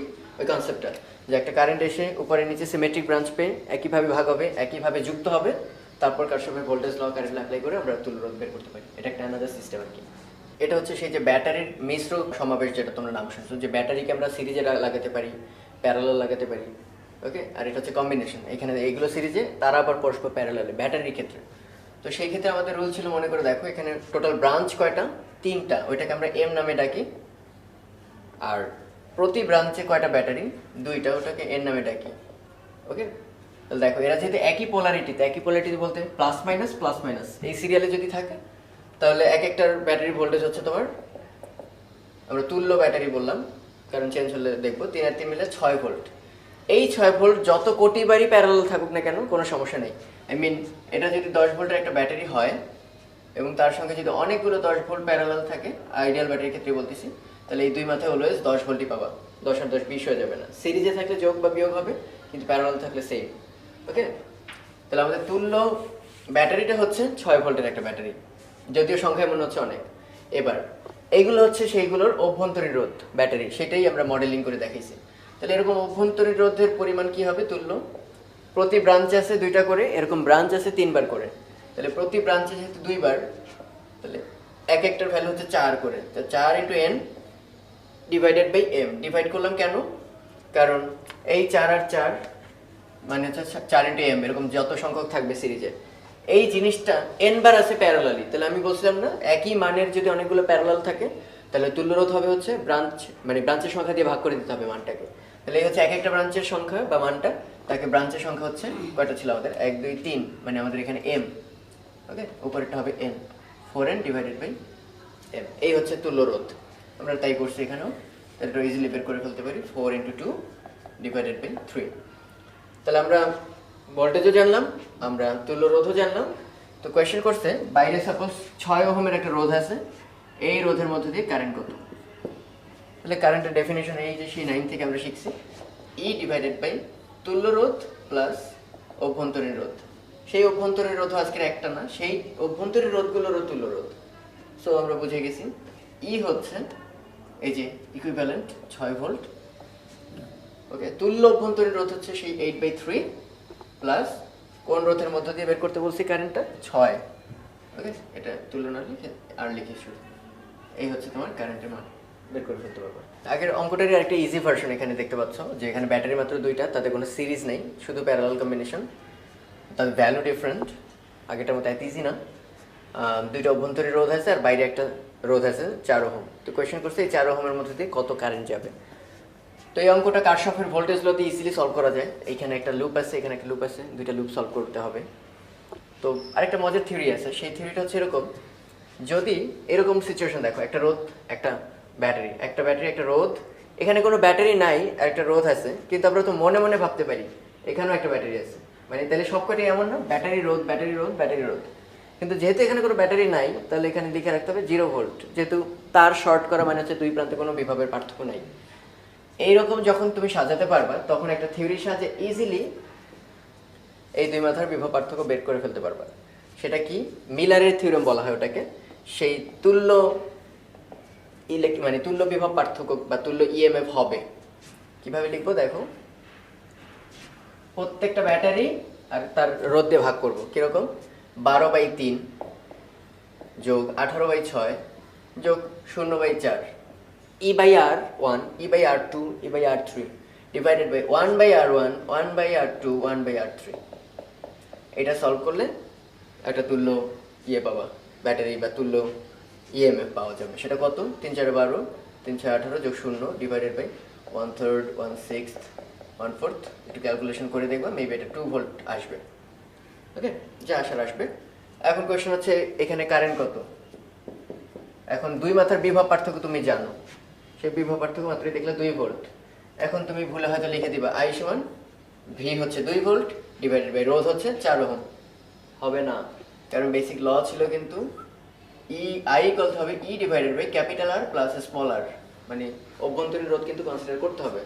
কনসেপ্টটা, যে একটা কারেন্ট এসে উপরে নিচে সিমেট্রিক ব্রাঞ্চ পেয়ে একইভাবে ভাগ হবে, একইভাবে যুক্ত হবে, তারপর কারশফের ভোল্টেজ ল কারেন্ট অ্যাপ্লাই করে আমরা তুল্য রোধ বের করতে পারি। এটা একটা আলাদা সিস্টেম আর কি। এটা হচ্ছে সেই যে ব্যাটারির মিশ্র সমাবেশ, যেটা তোমরা নাম শুনছো, যে ব্যাটারিকে আমরা সিরিজে লাগাতে পারি, প্যারালাল লাগাতে পারি। ওকে, আর এটা হচ্ছে কম্বিনেশন। এখানে এইগুলো সিরিজে, তারা আবার পরস্পর প্যারালালে ব্যাটারির ক্ষেত্রে। তো সেই ক্ষেত্রে আমাদের রুল ছিল, মনে করে দেখো এখানে টোটাল ব্রাঞ্চ কয়টা, 3টা, ওইটাকে আমরা এম নামে ডাকি। আর প্রতি ব্রাঞ্চে কয়টা ব্যাটারি, 2টা, ওটাকে এন নামে ডাকি। ওকে, তাহলে দেখো এরা যেহেতু একই পোলারিটি বলতে প্লাস মাইনাস এই সিরিয়ালে যদি থাকে, তাহলে এক একটার ব্যাটারি ভোল্টেজ হচ্ছে তোমার, আমরা তুল্য ব্যাটারি বললাম কারণ চেঞ্জ হলে দেখবো 3 আর 3 মিলে 6 ভোল্ট। এই 6 ভোল্ট যত কোটি বারই প্যারালাল থাকুক না কেন, কোনো সমস্যা নেই। এটা যদি 10 ভোল্টের একটা ব্যাটারি হয় এবং তার সঙ্গে যদি অনেকগুলো 10 ভোল্ট প্যারালাল থাকে, আইডিয়াল ব্যাটারির ক্ষেত্রে বলতেছি, তাহলে এই দুই মাথায় অলওয়েজ 10 ভোল্টই পাবা। 10 আর 10 20 হয়ে যাবে না। সিরিজে থাকলে যোগ বা বিয়োগ হবে, কিন্তু প্যারালাল থাকলে সেম। ওকে, তাহলে আমাদের তুল্য ব্যাটারিটা হচ্ছে 6 ভোল্টের একটা ব্যাটারি, যদিও সংখ্যায় মনে হচ্ছে অনেক। এবার এইগুলো হচ্ছে সেইগুলোর অভ্যন্তরীণ রোধ ব্যাটারি, সেটাই আমরা মডেলিং করে দেখাইছি। তাহলে এরকম অভ্যন্তরীণ রোধের পরিমাণ কি হবে তুল্য, প্রতি ব্রাঞ্চে আছে 2টা করে, এরকম ব্রাঞ্চ আছে 3বার করে, তাহলে প্রতি ব্রাঞ্চে যেহেতু 2বার, তাহলে এক একটার ভ্যালু হচ্ছে 4 করে। তো 4 × n divided by m। Divide করলাম কেন, কারণ এই 4 আর 4 মানে হচ্ছে 4 × m, এরকম যত সংখ্যক থাকবে সিরিজে, এই জিনিসটা n বার আছে প্যারালালি। তাহলে আমি বলছিলাম না, একই মানের যদি অনেকগুলো প্যারালাল থাকে, তাহলে তুল্য রোধ হবে হচ্ছে ব্রাঞ্চের সংখ্যা দিয়ে ভাগ করে দিতে হবে মানটাকে। তাহলে এই হচ্ছে এক একটা ব্রাঞ্চের সংখ্যা বা মানটা, তাকে ব্রাঞ্চের সংখ্যা হচ্ছে কয়টা ছিল আমাদের, 1 2 3, মানে আমাদের এখানে m। ওকে, উপরেরটা হবে n, 4n divided by m। এই হচ্ছে তুল্য রোধ। আমরা তাই করছি এখানেও, এটা ইজিলি বের করে ফেলতে পারি, 4 × 2 ডিভাইডেড বাই 3। তাহলে আমরা ভোল্টেজও জানলাম, আমরা তুল্য রোধও জানলাম। তো কোয়েশ্চেন করছে, বাইরে সাপোজ 6 ওহমের একটা রোধ আছে, এই রোধের মধ্যে দিয়ে কারেন্ট কত। তাহলে কারেন্টের ডেফিনেশন এই যে সেই 9 থেকে আমরা শিখছি, E ডিভাইডেড বাই তুল্য রোধ প্লাস অভ্যন্তরীণ রোধ। সেই অভ্যন্তরীণ রোধ আজকের একটা না, সেই অভ্যন্তরীণ রোধগুলোরও তুল্য রোধ। সো আমরা বুঝে গেছি E হচ্ছে এই যে ইকুইভ্যালেন্ট 6 ভোল্ট। ওকে, তুল্য অভ্যন্তরীণ রোধ হচ্ছে সেই 8/3 প্লাস কোন রোধের মধ্য দিয়ে বের করতে বলছি কারেন্টটা, 6। ওকে, এটা তুলনা লিখে আর লিখে শুরু, এই হচ্ছে তোমার কারেন্টের মান বের করে ফেলতে পারবে। আগের অঙ্কটারই আরেকটা ইজি ভার্সন এখানে দেখতে পাচ্ছ, যে এখানে ব্যাটারি মাত্র 2টা, তাতে কোনো সিরিজ নেই, শুধু প্যারালাল কম্বিনেশন, তার ভ্যালু ডিফারেন্ট। আগেটার মতো এত ইজি না। 2টা অভ্যন্তরীণ রোধ আছে আর বাইরে একটা রোধ আছে 4 ওহম। তো কোয়েশ্চেন করছে এই 4 ওহমের মধ্যে দিয়ে কত কারেন্ট যাবে। তো এই অঙ্কটা কারশফের ভোল্টেজ ল দিয়ে ইজিলি সলভ করা যায়। এইখানে একটা লুপ আছে, এখানে একটা লুপ আছে, 2টা লুপ সলভ করতে হবে। তো আরেকটা মজার থিওরি আছে, সেই থিওরিটা হচ্ছে এরকম, যদি এরকম সিচুয়েশন দেখো, একটা রোধ, একটা ব্যাটারি, একটা রোধ, এখানে কোনো ব্যাটারি নাই আর একটা রোধ আছে, কিন্তু আমরা তো মনে মনে ভাবতে পারি এখানেও একটা ব্যাটারি আছে, মানে তাহলে সবকটাই এমন না, ব্যাটারি রোধ ব্যাটারি রোধ ব্যাটারি রোধ। কিন্তু যেহেতু এখানে কোনো ব্যাটারি নাই, তাহলে এখানে লিখে রাখতে হবে 0 ভোল্ট, যেহেতু তার শর্ট করা মানে হচ্ছে দুই প্রান্তে কোনো বিভবের পার্থক্য নাই। এইরকম যখন তুমি সাজাতে পারবা, তখন একটা থিওরির সাহায্যে ইজিলি এই দুই মাথার বিভব পার্থক্য বের করে ফেলতে পারবা। সেটা কি, মিলারের থিওরেম বলা হয় ওটাকে। সেই তুল্য মানে তুল্য বিভব পার্থক্য বা তুল্য ইএমএফ হবে কিভাবে লিখবো দেখো, প্রত্যেকটা ব্যাটারি আর তার রোধ দিয়ে ভাগ করবো, কিরকম, 12/3 যোগ 18/6 যোগ 0/4 E/R1 E/R2 E/R3 divided by 1/R1 1/R2 1/R3। এটা সলভ করলে একটা তুল্য ইয়ে পাবা, ব্যাটারি বা তুল্য ইএমএফ পাওয়া যাবে। সেটা কত, 3 4 12 3 6 18 যোগ 0 ডিভাইডেড বাই 1/3 1/6 1/4। একটু ক্যালকুলেশন করে দেখবা, মেবি এটা 2 ভোল্ট আসবে। ওকে, যা আসার আসবে। এখন কোয়েশ্চেন হচ্ছে এখানে কারেন্ট কত। এখন দুই মাথার বিভব পার্থক্য তুমি জানো, সেই বিভব পার্থক্য মাত্রই দেখলে 2 ভোল্ট। এখন তুমি ভুলে হয়তো লিখে দিবা I সমান V হচ্ছে 2 ভোল্ট ডিভাইডেড বাই রোধ হচ্ছে 4 ওহম। হবে না, কারণ বেসিক ল ছিল কিন্তু ই আই ইকুয়াল হবে E divided by capital R plus small R, মানে অভ্যন্তরীণ রোধ কিন্তু কনসিডার করতে হবে।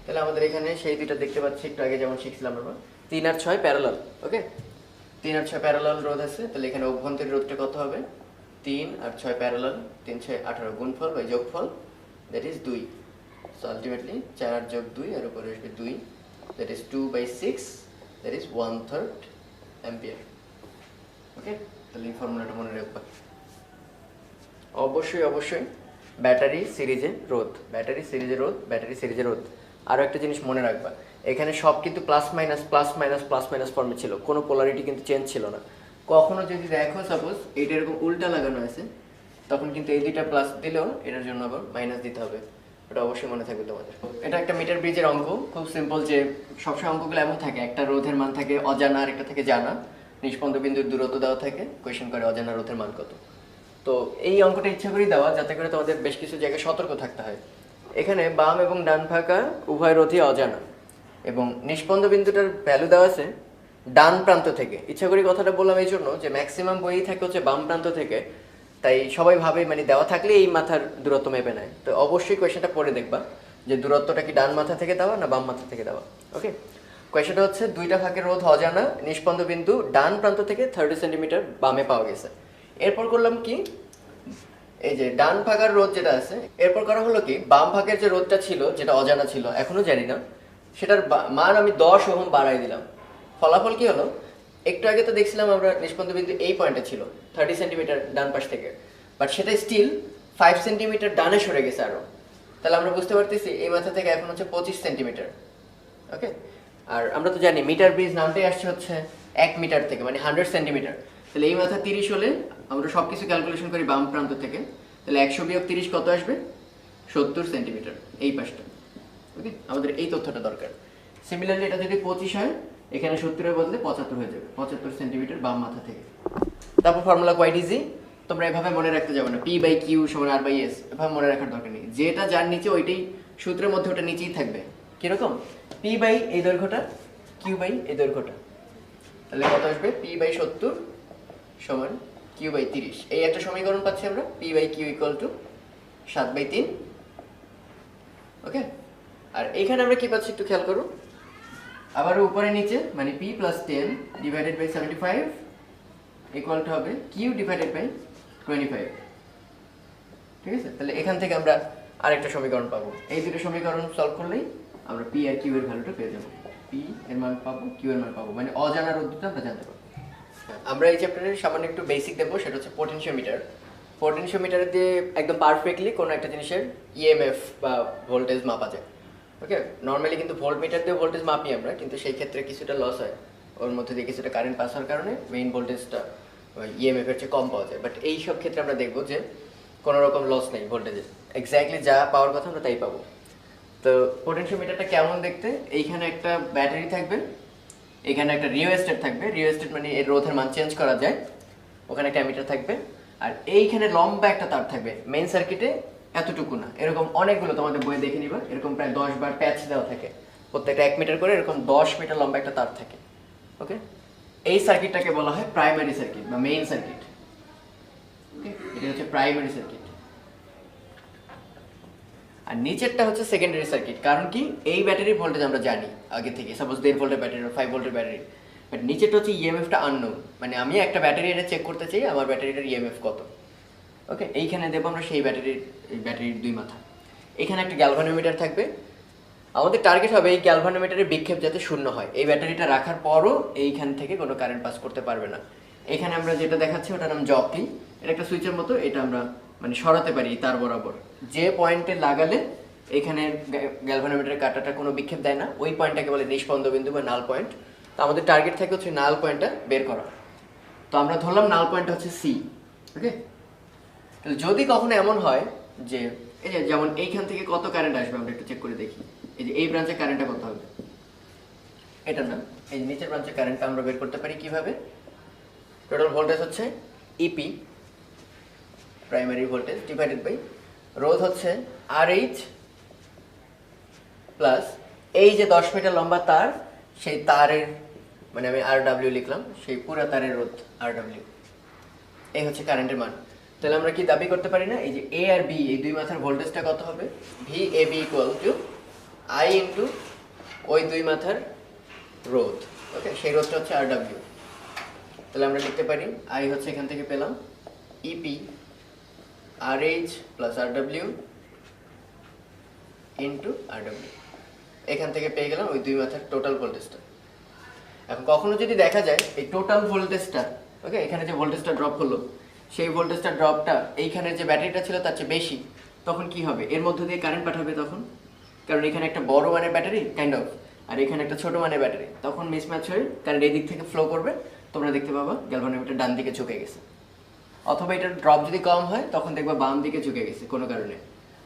তাহলে আমাদের এখানে সেই দুইটা দেখতে পাচ্ছি একটু আগে যেমন শিখছিলাম আমরা, 3 আর 6 প্যারালাল। ওকে, 3 আর 6 প্যারালাল রোধ আছে, তাহলে এখানে অভ্যন্তরীণ রোধটা কত হবে? 3 আর 6 প্যারালাল, 3 6 18 গুণফল বাই যোগফল, দ্যাট ইজ 2। সো আলটিমেটলি 4 আর যোগ 2 এর উপরে আসবে 2, that is 2/6, that is 1/3 ampere. Okay, তাহলে এই ফর্মুলাটা মনে রাখবা। অবশ্যই ব্যাটারি সিরিজে রোধ, ব্যাটারি সিরিজে রোধ, ব্যাটারি সিরিজে রোধ। আরও একটা জিনিস মনে রাখবা, এখানে সব কিন্তু প্লাস মাইনাস ফর্মে ছিল, কোনো পোলারিটি কিন্তু চেঞ্জ ছিল না। কখনো যদি দেখো সাপোজ এইটা এরকম উল্টা লাগানো আছে, তখন কিন্তু এই দুইটা প্লাস দিলেও এটার জন্য আবার মাইনাস দিতে হবে, ওটা অবশ্যই মনে থাকবে তোমাদের। এটা একটা মিটার ব্রিজের অঙ্ক, খুব সিম্পল, যে সবসময় অঙ্কগুলো এমন থাকে, একটা রোধের মান থাকে অজানা আর একটা থাকে জানা, নিষ্পন্দ বিন্দুর দূরত্ব দেওয়া থাকে, কোয়েশ্চেন করে অজানা রোধের মান কত। তো এই অঙ্কটা ইচ্ছা করেই দেওয়া যাতে করে তোমাদের বেশ কিছু জায়গায় সতর্ক থাকতে হয়। এখানে বাম এবং ডান ফাঁকা উভয় রোধই অজানা, এবং নিষ্পন্দ বিন্দুটার ভ্যালু দেওয়া আছে ডান প্রান্ত থেকে। ইচ্ছা করি কথাটা বললাম এই জন্য যে ম্যাক্সিমাম বইই থাকে হচ্ছে বাম প্রান্ত থেকে, তাই সবাই ভাবে মানে দেওয়া থাকলে এই মাথার দূরত্ব মেপে নেয়। তো অবশ্যই কোয়েশ্চেনটা পড়ে দেখবা যে দূরত্বটা কি ডান মাথা থেকে দেওয়া না বাম মাথা থেকে দেওয়া। ওকে, কোয়েশ্চেনটা হচ্ছে দুইটা ফাঁকের রোধ অজানা, নিষ্পন্দ বিন্দু ডান প্রান্ত থেকে 30 সেন্টিমিটার বামে পাওয়া গেছে। এরপর করলাম কি, এই যে ডান ফাঁকার রোধ যেটা আছে, এরপর করা হলো কি বাম ফাঁকের যে রোধটা ছিল যেটা অজানা ছিল এখনো জানি না, সেটার মান আমি 10 ওহম বাড়াই দিলাম। ফলাফল কি হলো, একটু আগে তো দেখছিলাম আমরা নিষ্পন্দ বিন্দু এই পয়েন্টে ছিল 30 সেন্টিমিটার ডান পাশ থেকে, বাট সেটা স্টিল 5 সেন্টিমিটার ডানে সরে গেছে আরো। তাহলে আমরা বুঝতে পারতেছি এই মাথা থেকে এখন হচ্ছে 25 সেন্টিমিটার। ওকে, আর আমরা তো জানি মিটার ব্রিজ নামটাই আসছে হচ্ছে 1 মিটার থেকে, মানে 100 সেন্টিমিটার। তাহলে এই মাথা 30 হলে আমরা সবকিছু ক্যালকুলেশন করি বাম প্রান্ত থেকে, তাহলে 100 বিয়োগ 30 কত আসবে? 70 সেন্টিমিটার এই পাশটা। ওকে, আমাদের এই তথ্যটা দরকার। সিমিলারলি এটা যদি 25 হয়, এখানে 70 এর বদলে 75 হয়ে যাবে, 75 সেন্টিমিটার বাম মাথা থেকে। তারপর ফর্মুলা কোয়াইট ইজি, তোমরা এভাবে মনে রাখতে যাবে না, P/Q = R/S, এভাবে মনে রাখার দরকার নেই। যেটা যার নিচে ওইটাই সূত্রের মধ্যে ওটা নিচেই থাকবে। কিরকম? P বাই এই দৈর্ঘ্যটা, Q বাই এই দৈর্ঘ্যটা, তাহলে কত আসবে? P/70 সমান Q/30। এই একটা সমীকরণ পাচ্ছি আমরা, P/Q = 7/3। ওকে, আর এখানে আমরা কি পাচ্ছি একটু খেয়াল করো, আবার উপরে নিচে মানে P + 10 divided by 75 equal to হবে Q ডিভাইডেড বাই 25। ঠিক আছে, তাহলে এখান থেকে আমরা আরেকটা সমীকরণ পাবো। এই দুটো সমীকরণ সলভ করলেই আমরা P আর Q এর ভ্যালুটা পেয়ে যাবো। P এর মান পাবো, Q এর মান পাবো, মানে অজানা রোধটা আমরা জানতে পারবো। আমরা এই চ্যাপ্টারের সামান্য একটু বেসিক দেবো, সেটা হচ্ছে পোটেনশিওমিটার। পোটেনশিওমিটার দিয়ে একদম পারফেক্টলি কোনো একটা জিনিসের ইএমএফ বা ভোল্টেজ মাপা যায়। ওকে, নর্মালি কিন্তু ভোল্টমিটার দিয়ে ভোল্টেজ মাপি আমরা, কিন্তু সেই ক্ষেত্রে কিছুটা লস হয়, ওর মধ্যে দিয়ে কিছুটা কারেন্ট পাস হওয়ার কারণে মেইন ভোল্টেজটা ইএমএফ এর চেয়ে কম পাওয়া যায়। বাট এই সব ক্ষেত্রে আমরা দেখবো যে কোনো রকম লস নেই ভোল্টেজের, এক্স্যাক্টলি যা পাওয়ার কথা আমরা তাই পাবো। তো পোটেনশিওমিটারটা কেমন দেখতে? এইখানে একটা ব্যাটারি থাকবে, এখানে একটা রিওস্টেট থাকবে, রিওস্টেট মানে এর রোধের মান চেঞ্জ করা যায়, ওখানে একটা অ্যামিটার থাকবে, আর এইখানে লম্বা একটা তার থাকবে। মেইন সার্কিটে এতটুকু না, এরকম অনেকগুলো তোমাদের বইয়ে দেখে নিবা, এরকম প্রায় 10 বার প্যাচ দেওয়া থাকে, প্রত্যেকটা 1 মিটার করে, এরকম 10 মিটার লম্বা একটা তার থাকে। ওকে, এই সার্কিটটাকে বলা হয় প্রাইমারি সার্কিট বা মেইন সার্কিট। ওকে, এটা হচ্ছে প্রাইমারি সার্কিট। আর নিচেরটা হচ্ছে সেকেন্ডারি সার্কিট। কারণ কি, এই ব্যাটারির ভোল্টেজ আমরা জানি আগে থেকে, সাপোজ 1.5 ভোল্টের ব্যাটারি, 5 ভোল্টের ব্যাটারি, বাট নিচেরটা হচ্ছে ইএমএফটা আননোন, মানে আমি একটা ব্যাটারি এটা চেক করতে চাই আমার ব্যাটারিটার ইএমএফ কত। ওকে, এইখানে দেবো আমরা সেই ব্যাটারির দুই মাথা। এখানে একটা গ্যালভানোমিটার থাকবে, আমাদের টার্গেট হবে এই গ্যালভানোমিটারের বিক্ষেপ যাতে শূন্য হয়। এই ব্যাটারিটা রাখার পরও এইখান থেকে কোনো কারেন্ট পাস করতে পারবে না। এখানে আমরা যেটা দেখাচ্ছি ওটার নাম জকি, এটা একটা সুইচের মতো, এটা আমরা মানে সরাতে পারি তার বরাবর। যে পয়েন্টে লাগালে এখানে গ্যালভানোমিটারের কাঁটাটা কোনো বিক্ষেপ দেয় না, ওই পয়েন্টটাকে বলে নিষ্পন্দ বিন্দু বা নাল পয়েন্ট। তো আমাদের টার্গেট থাকে হচ্ছে নাল পয়েন্টটা বের করা। তো আমরা ধরলাম নাল পয়েন্ট হচ্ছে সি। ওকে, তাহলে যদি কখনো এমন হয় যে এই যে যেমন এইখান থেকে কত কারেন্ট আসবে আমরা একটু চেক করে দেখি। এই যে এই ব্রাঞ্চে কারেন্টটা কত হবে, এটা না, এই নিচের ব্রাঞ্চে কারেন্টটা আমরা বের করতে পারি কিভাবে? টোটাল ভোল্টেজ হচ্ছে EP primary voltage divided by রোধ হচ্ছে RH প্লাস এই যে 10 মিটার লম্বা তার, সেই তারের মানে আমি RW লিখলাম, সেই পুরো তারের রোধ RW। এই হচ্ছে কারেন্টের মান। তাহলে আমরা কি দাবি করতে পারি না, এই যে এ আর বি এই দুই মাথার ভোল্টেজটা কত হবে, V A B equal to I into ওই দুই মাথার রোধ। ওকে, সেই রোধটা হচ্ছে আর ডাব্লিউ। তাহলে আমরা লিখতে পারি আই হচ্ছে এখান থেকে পেলাম ইপি আর এইচ প্লাস আর ডাব্লিউ ইন্টু আর ডাব্লিউ, এখান থেকে পেয়ে গেলাম ওই দুই মাথার টোটাল ভোল্টেজটা। এখন কখনো যদি দেখা যায় এই টোটাল ভোল্টেজটা, ওকে, এখানে যে ভোল্টেজটা ড্রপ হলো সেই ভোল্টেজটা ড্রপটা এইখানে যে ব্যাটারিটা ছিল তার চেয়ে বেশি, তখন কি হবে, এর মধ্য দিয়ে কারেন্ট পাঠাবে তখন, কারণ এখানে একটা বড় মানের ব্যাটারি কাইন্ড অফ, আর এখানে একটা ছোট মানের ব্যাটারি, তখন মিসম্যাচ হয়ে কারেন্ট এই দিক থেকে ফ্লো করবে, তোমরা দেখতে পাবা গ্যালভানোমিটার ডান দিকে ঝুঁকে গেছে। অথবা এটার ড্রপ যদি কম হয় তখন দেখবা বাম দিকে ঝুঁকে গেছে কোনো কারণে।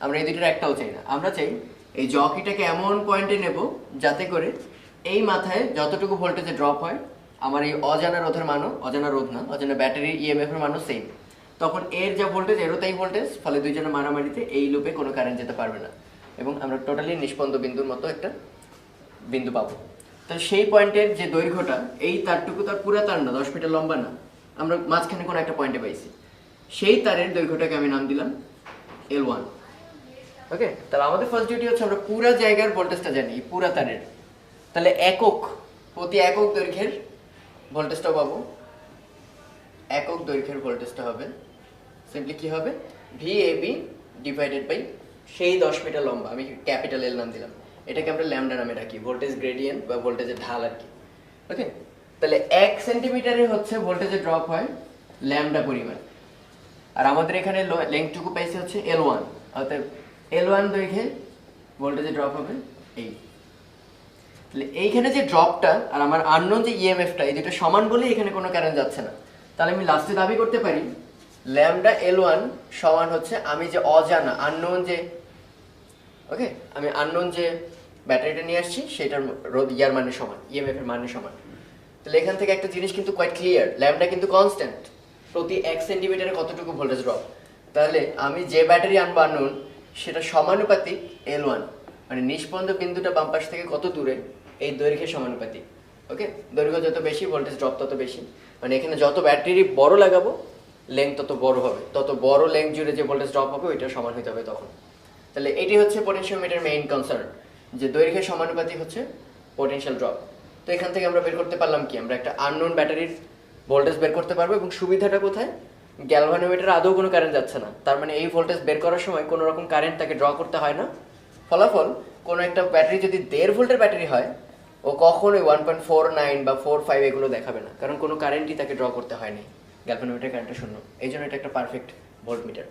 আমরা এই দুটোর একটাও চাই না, আমরা চাই এই জকিটাকে এমন পয়েন্টে নেব যাতে করে এই মাথায় যতটুকু ভোল্টেজে ড্রপ হয় আমার এই অজানা রোধের মানও, অজানা রোধ না, অজানা ব্যাটারির ইএমএফ এর মানও সেম, তখন এর যা ভোল্টেজ এরও তাই ভোল্টেজ, ফলে দুইজনের মারামারিতে এই লুপে কোনো কারেন্ট যেতে পারবে না এবং আমরা টোটালি নিষ্পন্দ বিন্দুর মতো একটা বিন্দু পাবো। তাহলে সেই পয়েন্টের যে দৈর্ঘ্যটা, এই তারটুকু তার পুরো তার না, 10 মিটার লম্বা না, আমরা মাঝখানে কোনো একটা পয়েন্টে পাইছি, সেই তারের দৈর্ঘ্যটাকে আমি নাম দিলাম L1। ওকে, তাহলে আমাদের ফার্স্ট ডিউটি হচ্ছে আমরা পুরো জায়গার ভোল্টেজটা জানি, পুরো তারের। তাহলে একক প্রতি একক দৈর্ঘ্যের ভোল্টেজটা পাবো, একক দৈর্ঘ্যের ভোল্টেজটা হবে সিম্পলি কি হবে, ভিএবি ডিভাইডেড বাই সেই 10 মিটার লম্বা, আমি ক্যাপিটাল এল নাম দিলাম, এটাকে আমরা ল্যামডা নামে রাখি, ভোল্টেজ গ্রেডিয়েন্ট বা ভোল্টেজের ঢাল আর কি। ওকে, তাহলে 1 সেন্টিমিটারে হচ্ছে ভোল্টেজের ড্রপ হয় ল্যামডা পরিমাণ, আর আমাদের এখানে লেংথটুকু পাইছে হচ্ছে L1, অর্থাৎ L1 দৈর্ঘ্যে ভোল্টেজের ড্রপ হবে এই। তাহলে এইখানে যে ড্রপটা আর আমার আননোন যে ইএমএফটা, এই দুটো সমান বলে এখানে কোনো কারেন্ট যাচ্ছে না, তাহলে আমি লাস্টে দাবি করতে পারি ল্যামডা L1 সমান হচ্ছে আমি যে অজানা আননোন যে, ওকে, আমি আননোন যে ব্যাটারিটা নিয়ে আসছি সেটার রোধ ইয়ার মানের সমান, ইএমএফ এর মানের সমান। তাহলে এখান থেকে একটা জিনিস কিন্তু কোয়াইট ক্লিয়ার, ল্যামডা কিন্তু কনস্ট্যান্ট, প্রতি 1 সেন্টিমিটারে কতটুকু ভোল্টেজ ড্রপ, তাহলে আমি যে ব্যাটারি আনবো আননোন সেটা সমানুপাতিক L1, মানে নিষ্পন্দ বিন্দুটা বাম পাশ থেকে কত দূরে এই দৈর্ঘ্যের সমানুপাতিক। ওকে, দৈর্ঘ্য যত বেশি ভোল্টেজ ড্রপ তত বেশি, মানে এখানে যত ব্যাটারি বড় লাগাবো লেংথ তত বড় হবে, তত বড় লেংথ জুড়ে যে ভোল্টেজ ড্রপ হবে ওইটা সমান হতে হবে তখন। তাহলে এটি হচ্ছে পোটেনশিওমিটার মেইন কনসার্ন, যে দৈর্ঘ্যের সমানুপাতিক হচ্ছে পোটেনশিয়াল ড্রপ। তো এখান থেকে আমরা বের করতে পারলাম কি, আমরা একটা আননোন ব্যাটারির ভোল্টেজ বের করতে পারবো, এবং সুবিধাটা কোথায়, গ্যালভানোমিটারে আদৌ কোনো কারেন্ট যাচ্ছে না, তার মানে এই ভোল্টেজ বের করার সময় কোনো রকম কারেন্ট তাকে ড্র করতে হয় না। ফলাফল, কোনো একটা ব্যাটারি যদি 1.5 ভোল্টের ব্যাটারি হয় ও কখনোই 1.49 বা 4.5 এগুলো দেখাবে না, কারণ কোনো কারেন্টই তাকে ড্র করতে হয়নি, গ্যালভানোমিটার কারেন্টটা শূন্য, এই জন্য এটা একটা পারফেক্ট ভোল্টমিটার।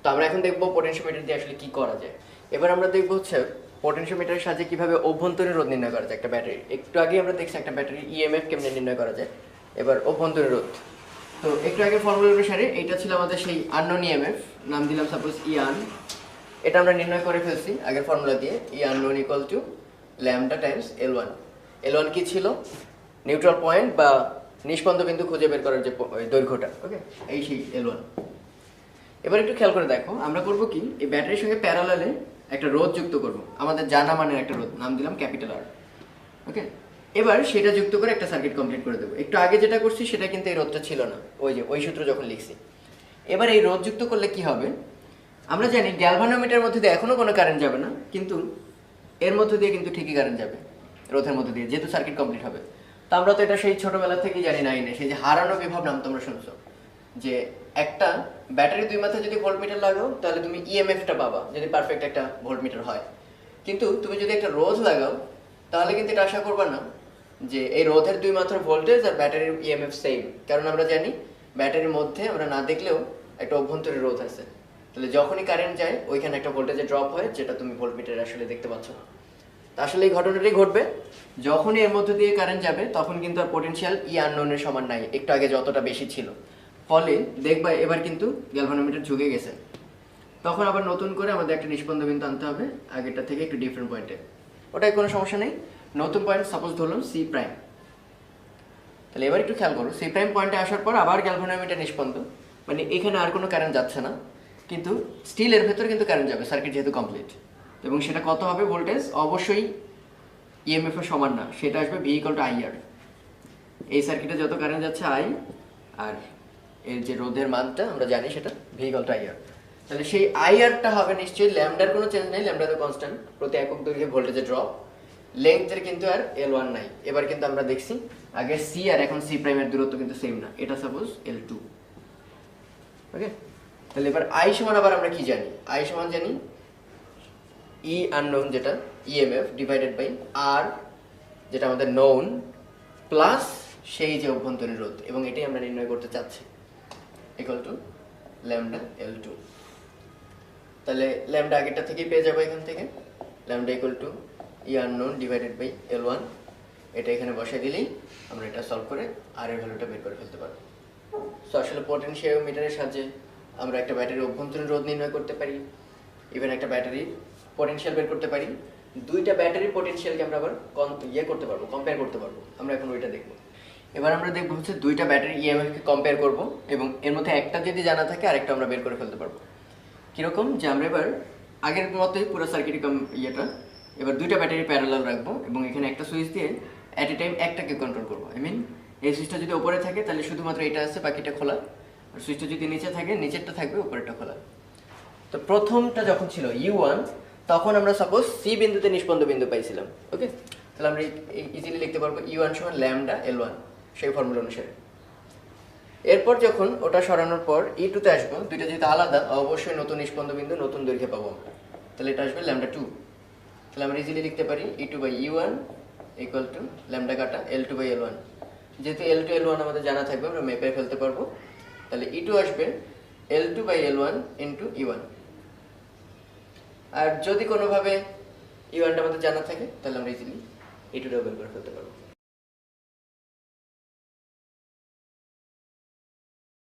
তো আমরা এখন দেখবো পোটেনশিওমিটার দিয়ে আসলে কি করা যায়। এবার আমরা দেখবো হচ্ছে পোটেনশিওমিটারের সাহায্যে কিভাবে অভ্যন্তরীণ রোধ নির্ণয় করা যায় একটা ব্যাটারি। একটু আগে আমরা দেখছি একটা ব্যাটারির ইএমএফ কেমনে নির্ণয় করা যায়, এবার অভ্যন্তরীণ রোধ। তো একটু আগে ফর্মুলা অনুসারে এইটা ছিল আমাদের সেই আননোন ইএমএফ, নাম দিলাম সাপোজ ইয়ান, এটা আমরা নির্ণয় করে ফেলছি আগের ফর্মুলা দিয়ে, ইয়ান নোন equal to lambda times L1। L1 কি ছিল, নিউট্রাল পয়েন্ট বা নিষ্পন্দ বিন্দু খুঁজে বের করার যে দৈর্ঘ্যটা। ওকে, এই সেই L1। এবার একটু খেয়াল করে দেখো, আমরা করব কি, এই ব্যাটারির সঙ্গে প্যারালালে একটা রোধ যুক্ত করব, আমাদের জানা মানের একটা রোধ, নাম দিলাম ক্যাপিটাল আর। ওকে, এবার সেটা যুক্ত করে একটা সার্কিট কমপ্লিট করে দেবো। একটু আগে যেটা করছি সেটা কিন্তু এই রোধটা ছিল না, ওই যে ওই সূত্র যখন লিখছি। এবার এই রোধ যুক্ত করলে কি হবে, আমরা জানি গ্যালভানোমিটারের মধ্যে দিয়ে এখনো কোনো কারেন্ট যাবে না, কিন্তু এর মধ্যে দিয়ে কিন্তু ঠিকই কারেন্ট যাবে রোধের মধ্যে দিয়ে, যেহেতু সার্কিট কমপ্লিট হবে। তো আমরা তো এটা সেই ছোটবেলা থেকেই জানি নাইনে, সেই যে হারানো বিভব নাম তোমরা শুনছো, যে একটা ব্যাটারি দুই মাথায় যদি ভোল্টমিটার লাগাও তাহলে তুমি ইএমএফটা পাবা যদি পারফেক্ট একটা ভোল্টমিটার হয়, কিন্তু তুমি যদি একটা রোধ লাগাও তাহলে কিন্তু এটা আশা করবা না যে এই রোধের দুই মাথার ভোল্টেজ আর ব্যাটারির ইএমএফ সেম, কারণ আমরা জানি ব্যাটারির মধ্যে আমরা না দেখলেও একটা অভ্যন্তরীণ রোধ আছে। তাহলে যখনই কারেন্ট যায় ওইখানে একটা ভোল্টেজে ড্রপ হয়, যেটা তুমি ভোল্টমিটারে আসলে দেখতে পাচ্ছ না। আসলে এই ঘটনাটাই ঘটবে, যখনই এর মধ্যে দিয়ে কারেন্ট যাবে তখন কিন্তু আর পোটেনশিয়াল ই আননোনের সমান নাই, একটু আগে যতটা বেশি ছিল, ফলে দেখবা এবার কিন্তু গ্যালভানোমিটার ঝুঁকে গেছে। তখন আবার নতুন করে আমাদের একটা নিষ্পন্দ বিন্দু আনতে হবে আগেরটা থেকে একটু ডিফারেন্ট পয়েন্টে, ওটাই কোনো সমস্যা নেই। নতুন পয়েন্ট সাপোজ ধরলাম সি প্রাইম। তাহলে এবার একটু খেয়াল করো, সি প্রাইম পয়েন্টে আসার পর আবার গ্যালভানোমিটার নিষ্পন্দ, মানে এখানে আর কোনো কারেন্ট যাচ্ছে না, কিন্তু স্টিল এর ভেতরে কিন্তু কারেন্ট যাবে, সার্কিট যেহেতু কমপ্লিট। এবং সেটা কত হবে ভোল্টেজ, অবশ্যই ইএমএফ এর সমান না, সেটা আসবে ভি ইকুয়াল টু আই আর। এই সার্কিটে যত কারেন্ট যাচ্ছে আই, আর এর যে রোধের মানটা আমরা জানি সেটা ভি ইকুয়াল টু আইআর। তাহলে সেই আইআরটা হবে নিশ্চয়ই ল্যামডার কোনো চেঞ্জ নেই, ল্যামডা তো কনস্ট্যান্ট, প্রতি একক দৈর্ঘ্যে ভোল্টেজের ড্রপ, লেন্থের কিন্তু আর L1 নাই। এবার কিন্তু আমরা দেখছি আগে সি আর এখন সি প্রাইমের দূরত্ব কিন্তু সেম না, এটা সাপোজ L2। ওকে, তাহলে এবার আই সমান আবার আমরা কি জানি, আই সমান জানি ই আননোন যেটা ইএমএফ ডিভাইডেড বাই আর যেটা আমাদের নোন প্লাস সেই যে অভ্যন্তরীণ রোধ, এবং এটাই আমরা নির্ণয় করতে চাচ্ছি, ইকুয়াল টু ল্যামডা L2। তাহলে ল্যামডা আগেরটা থেকেই পেয়ে যাবো এখান থেকে, lambda equal to E unknown divided by L1। এটা এখানে বসাই দিলেই আমরা এটা সলভ করে আর এর ভ্যালুটা বের করে ফেলতে পারবো। সো আসলে পোটেনশিওমিটারের সাহায্যে আমরা একটা ব্যাটারির অভ্যন্তরীণ রোধ নির্ণয় করতে পারি, ইভেন একটা ব্যাটারির পটেনশিয়াল বের করতে পারি, দুইটা ব্যাটারির পটেনশিয়ালকে আমরা আবার করতে পারবো, কম্পেয়ার করতে পারবো। আমরা এখন ওইটা দেখবো। এবার আমরা দেখবো হচ্ছে দুইটা ব্যাটারি ইএমএফকে কম্পেয়ার করব, এবং এর মধ্যে একটা যদি জানা থাকে আরেকটা আমরা বের করে ফেলতে পারবো। কীরকম, যে আমরা এবার আগের মতোই পুরো সার্কিট এবার দুইটা ব্যাটারি প্যারালাল রাখবো, এবং এখানে একটা সুইচ দিয়ে অ্যাট এ টাইম একটাকে কন্ট্রোল করবো। আই মিন এই সুইচটা যদি উপরে থাকে তাহলে শুধুমাত্র এটা আছে, বাকিটা খোলা, আর সুইচটা যদি নিচে থাকে নিচেরটা থাকবে, উপরেরটা খোলা। তো প্রথমটা যখন ছিল U1, তখন আমরা সাপোজ সি বিন্দুতে নিষ্পন্দ বিন্দু পাইছিলাম। ওকে, তাহলে আমরা ইজিলি লিখতে পারবো U1 সমান ল্যামডা L1 সেই ফর্মুলা অনুসারে। এরপর যখন ওটা সরানোর পর E2 তে আসবো, দুইটা যেহেতু আলাদা অবশ্যই নতুন নিষ্পন্দ বিন্দু নতুন দৈর্ঘ্যে পাবো আমরা, তাহলে এটা আসবে ল্যামডা 2। তাহলে আমরা ইজিলি লিখতে পারি E2 by U1 equal to lambda কাটা L2 বাই L1। যেহেতু L2 L1 আমাদের জানা থাকবে, আমরা মেপে ফেলতে পারবো। তাহলে E2 আসবে L2 by L1 into E1। আর যদি কোনোভাবে E1টা আমাদের জানা থাকে তাহলে আমরা ইজিলি E2টাও বের করে ফেলতে পারবো।